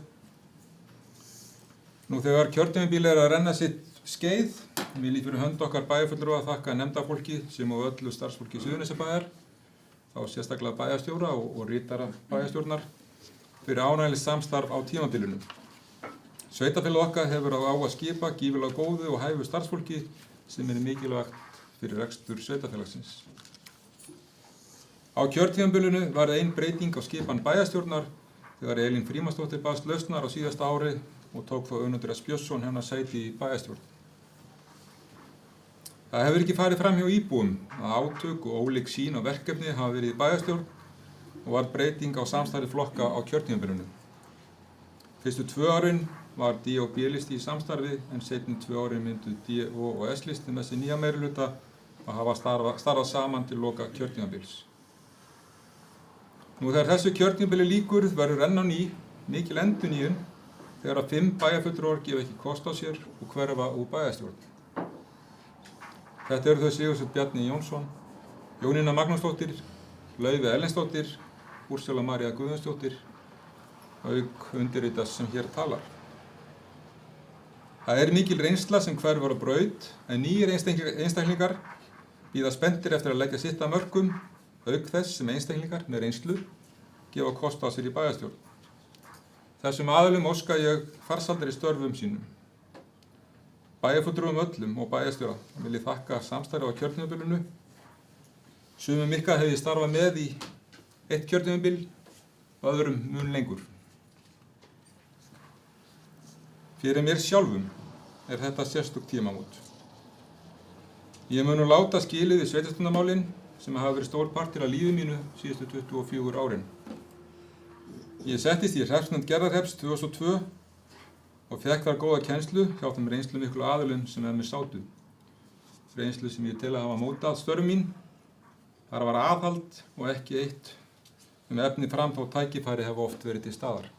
Nú þegar kjörtímabil að renna sitt skeið, vil ég fyrir hönd okkar bæjarfulltrúa að þakka nefndarfólki sem og öllu starfsfólki Suðurnesjabæjar, þá sérstaklega bæjarstjóra og ritara bæjarstjórnar, fyrir ánægilegt samstarf á tímabilinu. Sveitarfélag okkar hefur á að skipa gífurlega góðu og hæfu starfsfólki sem er mikilvægt fyrir rekstur sveitarfélagsins. Á kjörtímabilinu var ein breyting á skipan bæjarstjórnar þegar Elín Frímannsdóttir baðst lausnar á síðasta ári og tók þá Önundur S. Björnsson hennar sæti í bæjarstjórn. Það hefur ekki farið fram hjá íbúum að átök og ólík sýn og verkefni hafa verið í bæjarstjórn og var breyting á samstarfi flokka á kjörtímabilinu. Fyrstu 2 árin var D- og B-listi í samstarfi en seinni 2 árin myndu D- og S-listi með þessi nýja meirihluta að hafa starfað saman til loka kjörtímabils. Nú þegar þessu kjörtímabili lýkur verður enn á ný mikil endurnýjun þegar að 5 bæjarfulltrúar gefa ekki kost á sér og hverfa úr bæjarstjórn. Þetta eru þau Sigursveinn Bjarni Jónsson, Jónína Magnúsdóttir, Laufey Erlendsdóttir, Úrsula María Guðjónsdóttir, auk undirritaðs sem hér talar. Það er mikil reynsla sem hverfur á braut, en nýir einstaklingar bíða spenntir eftir að leggja sitt af mörkum, auk þess sem einstaklingar með reynslu gefa kost á sér í bæjarstjórn. Þessum aðilum óska ég farsældar í störfum sínum. Bæjarfulltrúum öllum og bæjarstjóra vil ég þakka samstarfi á kjörtímabilinu. Sumum ykkar hef ég starfað með í 1 kjörtímabil og öðrum mun lengur. Fyrir mér sjálfum er þetta sérstök tímamót. Ég mun nú láta skilið við sveitarstjórnarmálin sem hafa verið stór partur af lífi mínu síðustu 24 árin. Ég settist í hreppsnefnd Gerðarhrepps 2002 og fekk þar góða kennslu hjá þeim reynslu miklu aðilum sem með mér sátu. Reynslu sem ég tel að hafa mótað störfum mín. Þar var aðhald og ekki eitt efni fram þó tækifæri hafa oft verið til staðar.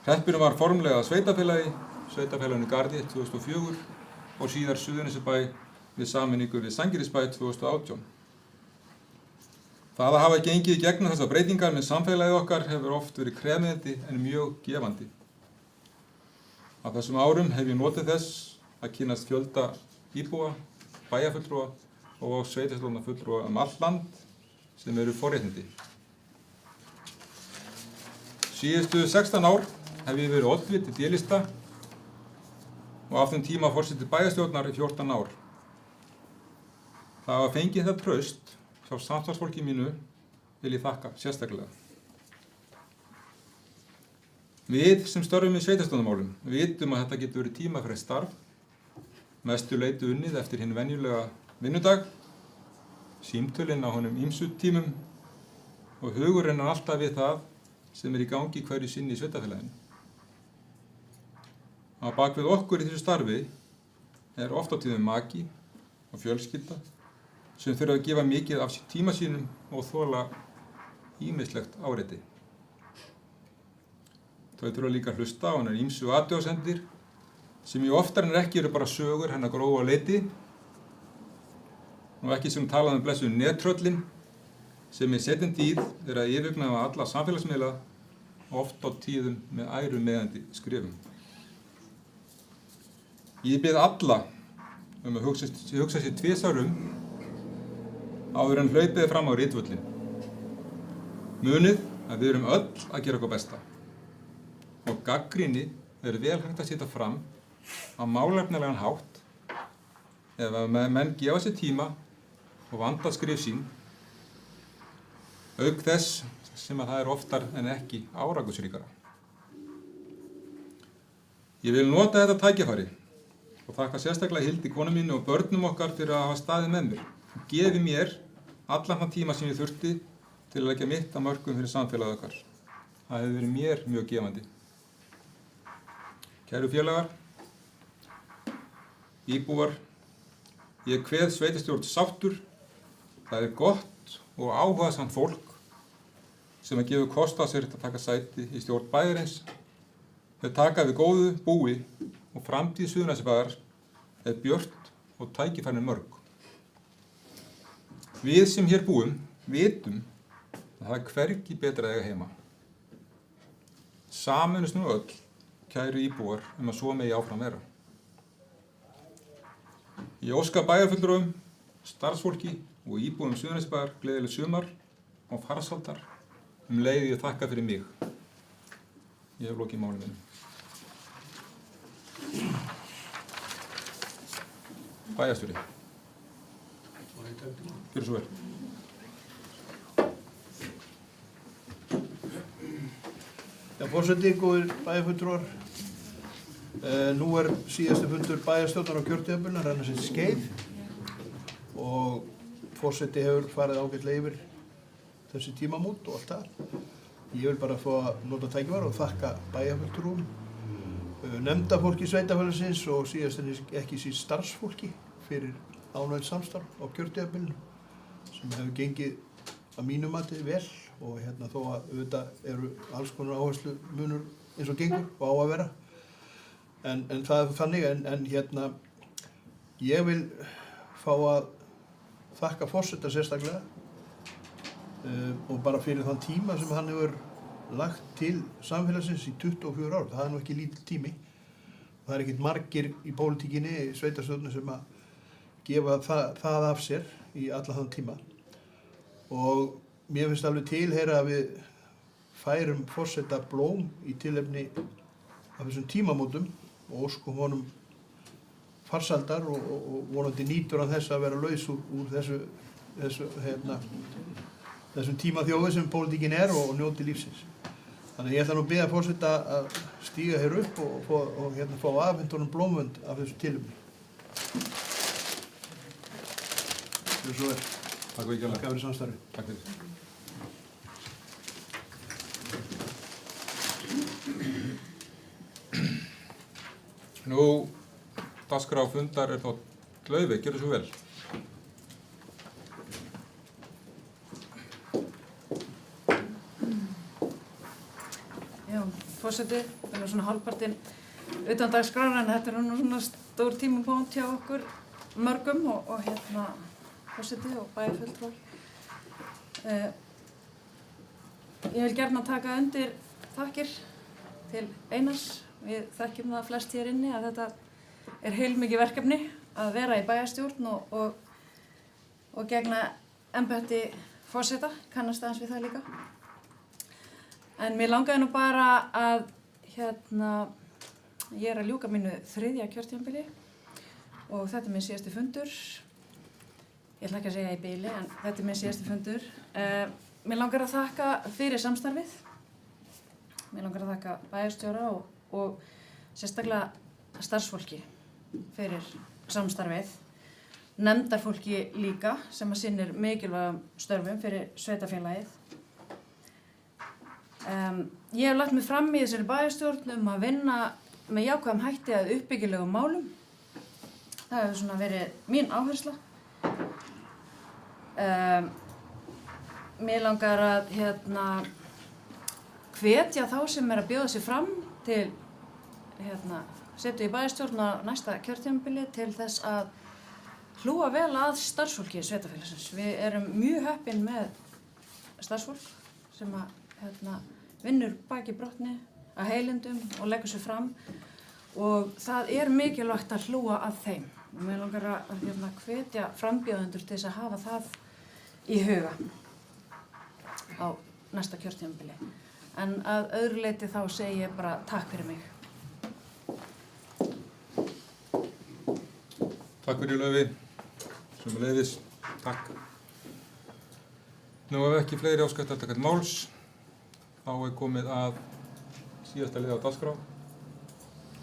Hreppurinn var formlega sveitarfélaginu Garði 2004 og síðar Suðurnesjabæ við sameiningu við Sangirisbæ 2018. Það að hafa gengið í gegnum þessar breytingar með samfélagið okkar hefur oft verið krefjandi en mjög gefandi. Á þessum árum hef ég notið þess að kynnast fjölda íbúa, bæjarfulltrúa og sveitarstjórnarfulltrúa allt land sem eru forréttindi. Síðustu 16 ár hef ég verið oddviti D-lista og af þeim tíma forseti bæjarstjórnar í 14 ár. Það að fengið þetta traust hjá samstarfsfólki mínu vil ég þakka sérstaklega. Við sem störfum í sveitarstjórnarmálum vitum að þetta getur verið tímafrekt starf, mestu leyti unnið eftir hinn venjulega vinnudag, símtölin á honum ýmsu tímum og hugurinn alltaf við það sem er í gangi hverju sinni í sveitarfélaginu. Á bak við okkur í þessu starfi er oft á tíðum maki og fjölskylda sem þurfa að gefa mikið af tíma sínum og þola ýmislegt áreiti. Þau þurfa líka að hlusta á hennar ýmsu athugasemdir sem í oftar en ekki eru bara sögur hennar grófa leiti og ekki sem talað blessuð nettröllin sem í seinni tíð er að yfirgnæfa alla samfélagsmiðla oft á tíðum með ærumeiðandi skrifum. Ég bið alla að hugsa sér tvisvar áður en hlaupið fram á ritvöllin. Munið að við erum öll að gera okkur besta og gagnrýni er vel hægt að setja fram á málefnalegan hátt ef að menn gefa sér tíma og vanda skrif sín, auk þess sem að það er oftar en ekki árangursríkara. Ég vil nota þetta tækifæri og þakka sérstaklega Hildi konu mínu og börnum okkar fyrir að hafa staðið með mér og gefið mér allan þann tíma sem ég þurfti til að leggja mitt að mörkum fyrir samfélagið okkar. Það hefur verið mér mjög gefandi. Kæru félagar, íbúar, ég kveð sveitarstjórn sáttur. Það er gott og áhugasamt fólk sem að gefa kost á sér að taka sæti í stjórn bæjarins. Þau taka við góðu búi og framtíð Suðurnesjabæjar er björt og tækifærin mörg. Við sem hér búum vitum að það er hvergi betra að eiga heima. Sameinumst nú öll, kæru íbúar, að svo megi áfram vera. Ég óska bæjarfulltrúum, starfsfólki og íbúum Suðurnesjabæjar gleðileg sumar og farsældar. Leið ég þakka fyrir mig. Ég hef lokið máli mínu. Bæjarstjóri. Gjörðu svo vel. Já, forseti, góðir bæjarfulltrúar. Nú síðasti fundur bæjarstjórnar á kjörtímabilinu að renna sitt skeið og forseti hefur farið ágætlega yfir þessi tímamót og allt það. Ég vil bara fá að nota tækifæri og þakka bæjarfulltrúum, nefndafólki sveitarfélagsins og síðast en ekki síst starfsfólki fyrir ánægt samstarf á kjörtímabilinu sem hefur gengið að mínu mati vel og þó að auðvitað eru alls konar áherslu munur eins og gengur og á að vera. En það er þannig, ég vil fá að þakka forseta sérstaklega og bara fyrir þann tíma sem hann hefur lagt til samfélagsins í 24 ár. Það er nú ekki lítill tími. Það er ekkert margir í pólitíkinni, í sveitarstjórnum sem að gefa það af sér í alla þann tíma. Og mér finnst alveg tilheyra að við færum forseta blóm í tilefni af þessum tímamótum og óskum honum farsældar og vonandi nýtur hann þess að vera laus úr þessum tímaþjófi sem pólitíkin er og njóti lífsins. Þannig ég ætla nú að biðja forseta að stíga hér upp og fá afhent honum blómvönd af þessu tilefni. Gjörðu svo vel. Takk fyrir kærlega. Takk fyrir samstarfið. Takk fyrir. Nú, dagskrá fundar er þá Laufey, gjörðu svo vel. Já, forseti, það er svona hálfpartinn utan dagskrána en þetta er nú svona stór tímamót hjá okkur mörgum og forseti og bæjarfulltrúar. Ég vil gjarna taka undir þakkir til Einars. Við þekkjum það flest hér inni að þetta er heilmikið verkefni að vera í bæjarstjórn og gegna embætti forseta, kannast aðeins við það líka. En mér langaði nú bara að ég er að ljúka mínu 3. kjörtímabili og þetta er minn síðasti fundur. Ég ætla ekki að segja í bili en þetta er minn síðasti fundur. Mér langar að þakka fyrir samstarfið. Mér langar að þakka bæjarstjóra og sérstaklega starfsfólki fyrir samstarfið, nefndarfólki líka sem að sinnir mikilvægum störfum fyrir sveitafélagið. Ég hef lagt mig fram í þessari bæjarstjórn að vinna með jákvæðum hætti að uppbyggilegum málum. Það hefur svona verið mín áhersla. Mér langar að hvetja þá sem er að bjóða sig fram til setu í bæjarstjórn á næsta kjörtímabili til þess að hlúa vel að starfsfólki sveitafélagsins. Við erum mjög heppin með starfsfólk sem vinnur baki brotni að heilindum og leggur sig fram og það er mikilvægt að hlúa að þeim. Og mér langar að hvetja frambjóðendur til þess að hafa það í huga á næsta kjörtímabili. En að öðru leyti þá segi ég bara takk fyrir mig. Takk fyrir Laufey. Sömuleiðis. Takk. Nú ef ekki fleiri áskætt að taka máls, þá er komið að síðasta liði á dagskrá.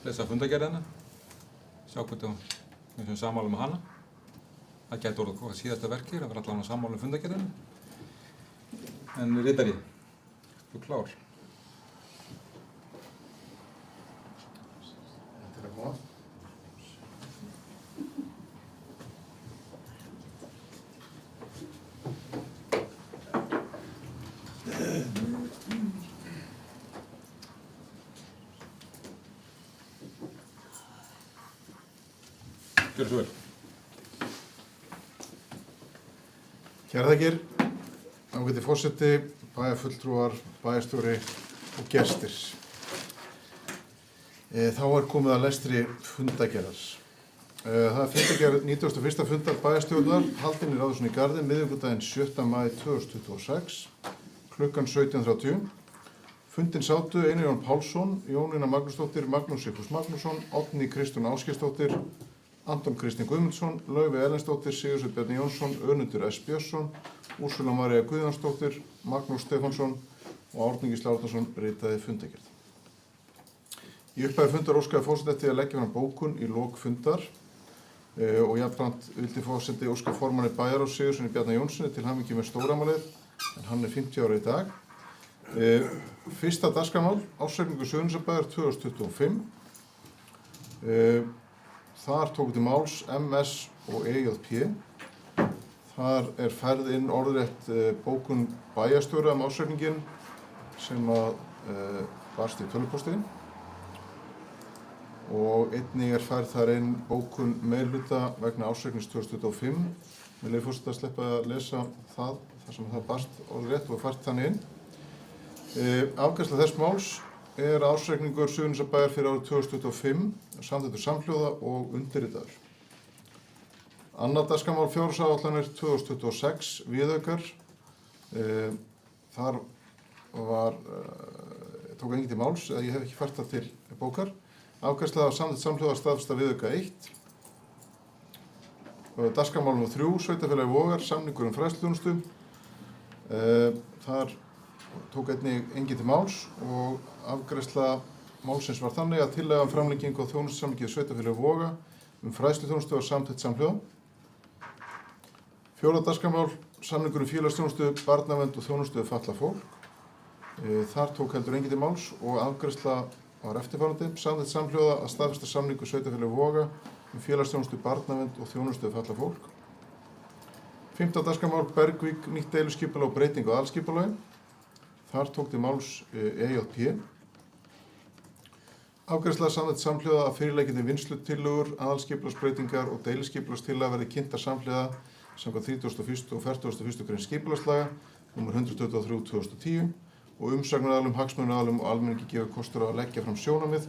Lesa fundargerðina. Sjá hvort við sem sammála með hana. Það gæti orðið hvað síðasta verk hér, að vera allan að sammála með fundargerðina. En ritari, þú klár. Þetta er að koma. Gjörðu svo vel. Kærar þakkir. Ágæti forseti, bæjarfulltrúar, bæjarstjóri og gestir. Þá komið að lestri fundagerðar. Það fundagerð 91. fundar bæjarstjórnar haldinn í Ráðhúsinu í Garði miðvikudaginn 7. maí 2026 klukkan 17:30. Fundinn sátu Einar Jón Pálsson, Jónína Magnúsdóttir, Magnús Sigfús Magnússon, Oddný Kristrún Ásgeirsdóttir, Anton Kristinn Guðmundsson, Laufey Erlendsdóttir, Sigursveinn Bjarni Jónsson, Önundur S. Björnsson, Úrsula María Guðjónsdóttir, Magnús Stefánsson og Árni Gísli Árnason ritaði fundagerð. Í upphafi fundar óskaði forseti eftir að leggja fram bókun í lok fundar og jafnframt vildi forseti óska formanni bæjarráðs Sigurðssyni Bjarna Jónssoni til hamingju með stórafmælið en hann er 50 ára í dag. Fyrsta dagskrármál, ársreikningur Suðurnesjabæjar 2025. Þar tóku til máls MS og EJP. Þar er færð inn orðrétt bókun bæjarstjóra ársreikninginn sem barst í tölvupósti og einnig er færð þar inn bókun meirihluta vegna ársreiknings 2025. Með leyfi forseta að sleppa að lesa það þar sem það barst orðrétt og fært þannig inn. Afgreiðsla þess máls er ársreikningur Suðurnesjabæjar fyrir árið 2025, samþykktur samhljóða og undirritaður. Annað dagskrármál fjárhagsáætlanir 2026 viðaukar. Þar tók enginn til máls, eða ég hef ekki fært það til bókar. Afgreiðsla af samþykkt samhljóða staðfesta viðauka 1. Dagskrármál nr. 3, Sveitarfélagi Vogar, samningur fræðsluþjónustu. Þar tók einnig enginn til máls og afgreiðsla málsins var þannig að tillaga framlengingu á þjónustusamningi við Sveitarfélagi Voga fræðsluþjónustu var samþykkt samhljóða. 4. dagskrármál, samningur félagsþjónustu, barnavernd og þjónustu við fatlað fólk. Þar tók heldur enginn til máls og afgreiðsla var eftirfarandi, samþykkt samhljóða að staðfesta samningu Sveitarfélagi Voga félagsþjónustu, barnavernd og þjónustu við fatlað fólk. 5. dagskrármál, Bergvík, nýtt deiluskipulag og breyting á aðalskipulagi. Þar tók til máls EJP. Afgreiðsla samþykkt samhljóða að fyrirliggjandi vinnslutillögur, aðalskipulagsbreytingar og deiluskipulagstillaga verði kynntar samhliða samkvæmt 31. og 41. grein skipulagslaga nr. 123/2010 og umsagnaraðilum, hagsmunaaðilum og almenningi gefa kostur á að leggja fram sjónarmið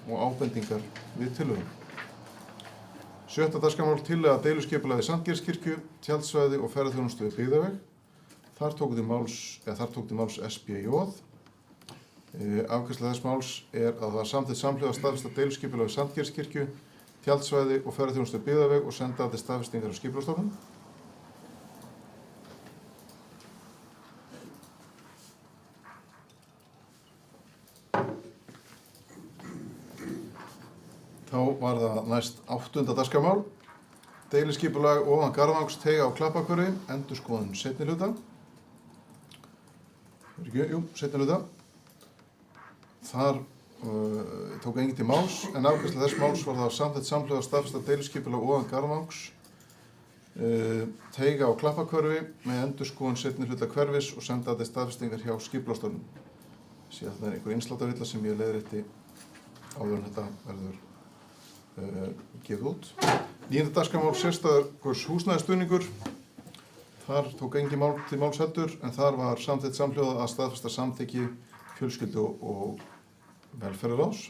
og ábendingar við tillögum. 7. dagskrármál, tillaga deiluskipulagi Sandgerðiskirkju, tjaldsvæði og ferðaþjónustu við byggðaveg. Þar tók til máls SBJ. Afgreiðsla þess máls er að það var samþykkt samhljóða staðfesta deiluskipulagi Sandgerðiskirkju, tjaldsvæði og ferðaþjónustu við byggðaveg og senda það til staðfestingar á Skipulagsstofnun. Þá var það næst 8. dagskrármál, deiliskipulag ofan Garðvangs teiga á Klappahverfi, endurskoðun seinni hluta. Seinni hluta. Þar tók enginn til máls, en afgreiðsla þess máls var það samþykkt samhljóða staðfesta deiliskipulag ofan Garðvangs teiga á Klappahverfi með endurskoðun seinni hluta hverfis og senda það til staðfestingar hjá Skipulagsstofnun. Síðan það er einhver innsláttarvilla sem ég leiðrétti áður en þetta verður gefið út. 9. dagskrármál, sérstaks húsnæðisstuðningur. Þar tók enginn til máls heldur, en þar var samþykkt samhljóða að staðfesta samþykki fjölskyldu og velferðarráðs.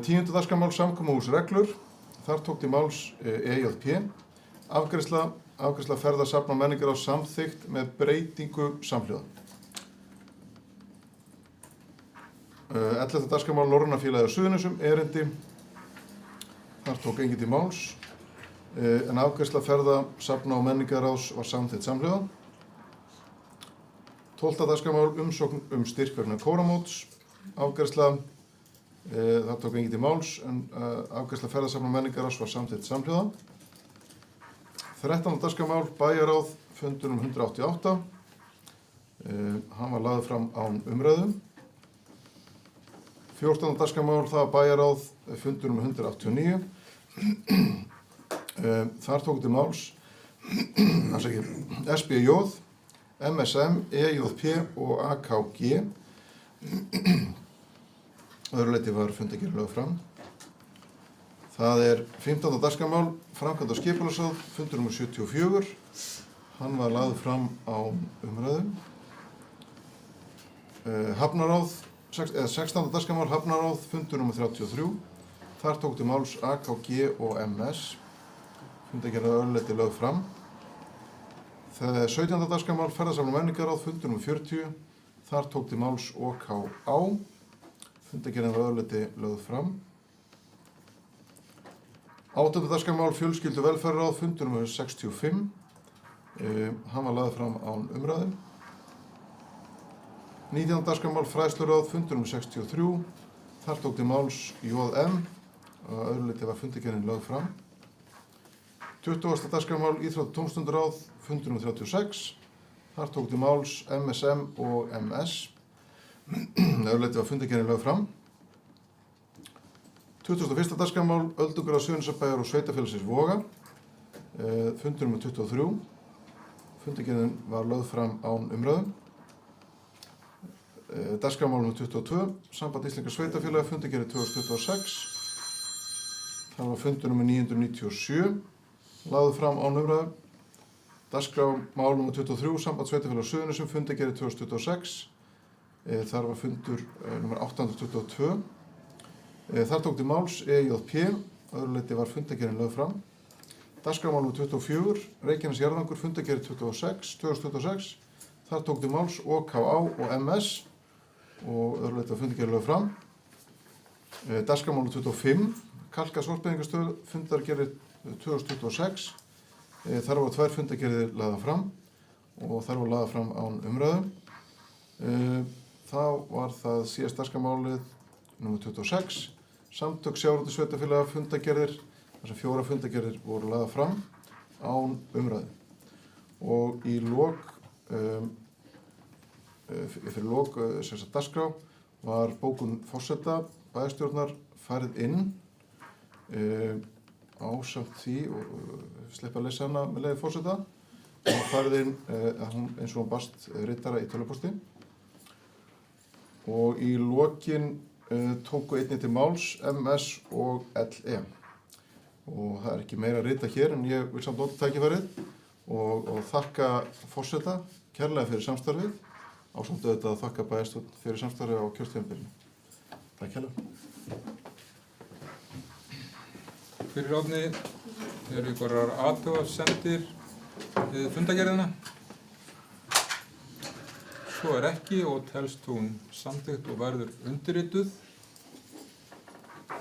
10. dagskrármál, samkomuhúsreglur. Þar tók til máls EJP. Afgreiðsla ferða safna menningarráðs samþykkt með breytingu samhljóða. 11. dagskrármál, Norræna félagið á Suðurnesjum, erindi. Þar tók enginn til máls, en afgreiðsla ferða safna og menningarráðs var samþykkt samhljóða. 12. dagskrármál, umsókn styrk vegna kóramóts. Afgreiðsla, það tók enginn til máls, en afgreiðsla ferða safna og menningarráðs var samþykkt samhljóða. 13. dagskrármál, bæjarráð, fundur 188. Hann var lagður fram án umræðu. 14. dagskrármál, það var bæjarráð, fundur 189. Þar tók til máls SBJ, MSM, EJP og AKG. Öðru leyti var fundagerð lögð fram. Það er 15. dagskrármál, framkvæmd og skipulagsráð, fundur nr. 74. Hann var lagður fram á umræðum. Hafnaráð, 16. dagskrármál Hafnaráð, fundur nr. 33. Þar tók til máls AKG og MS. Fundargerð að öðru leyti lögð fram. 17. dagskrármál Ferðasamlag og menningarráð, fundur nr. 40. Þar tók til máls OKA. Fundargerðin var að öðru leyti lögð fram. 8. dagskrármál Fjölskyldu velferðarráð, fundur nr. 65. Hann var lagður fram án umræðu. 19. dagskrármál Fræðsluráð, fundur nr. 63. Þar tók til máls JM. Að öðru leyti var fundargerðin lögð fram. 20. dagskrármál Íþrótta- og tómstundaráð, fundur nr. 36. Þar tók til máls MSM og MS. Að öðru leyti var fundargerðin lögð fram. 21. dagskrármál Öldungaráð Suðurnesjabæjar og Sveitarfélagsins Voga, fundur nr. 23. Fundargerðin var lögð fram án umræðu. Dagskrármál nr. 22, Samband Íslenskra sveitarfélaga, fundargerð 2026. Það var fundur nr. 997, lagður fram án umræðu. Dagskrármál nr. 23, Samband sveitarfélaga Suðurnesjum, fundargerð 2026. Þar var fundur nr. 822. Þar tók til máls EJP, öðru leyti var fundargerðin lögð fram. Dagskrármál nr. 24, Reykjanes jarðvangur, fundargerð 2026. Þar tók til máls OKA og MS og öðru leyti var fundargerðin lögð fram. Dagskrármál nr. 25, Kalka sorpeyðingarstöð, fundargerð 2026. Þar var 2 fundargerðir lagðar fram og þar var lagðar fram án umræðu. Þá var það síðast dagskrármálið nr. 26. Samtök sjávarútvegssveitarfélaga fundargerðir, þar sem 4 fundargerðir voru lagðar fram án umræðu. Og í fyrir lok dagskrá var bókun forseta bæjarstjórnar færð inn ásamt því og sleppa að lesa hana með leyfi forseta. Hún var færð inn eins og hún barst ritara í tölvupósti. Og í lokin tóku einnig til máls MS og LE. Og það ekki meira að rita hér en ég vil samt nota tækifærið og þakka forseta kærlega fyrir samstarfið, ásamt auðvitað að þakka bæjarstjórn fyrir samstarfið á kjörtímabilinu. Takk kærlega. Fyrir Árni eru einhverjar athugasemdir við fundargerðina. Svo er ekki og telst hún samþykkt og verður undirrituð.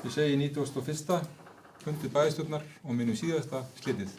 Ég segi 91. fundi bæjarstjórnar og mínum síðasta slitið.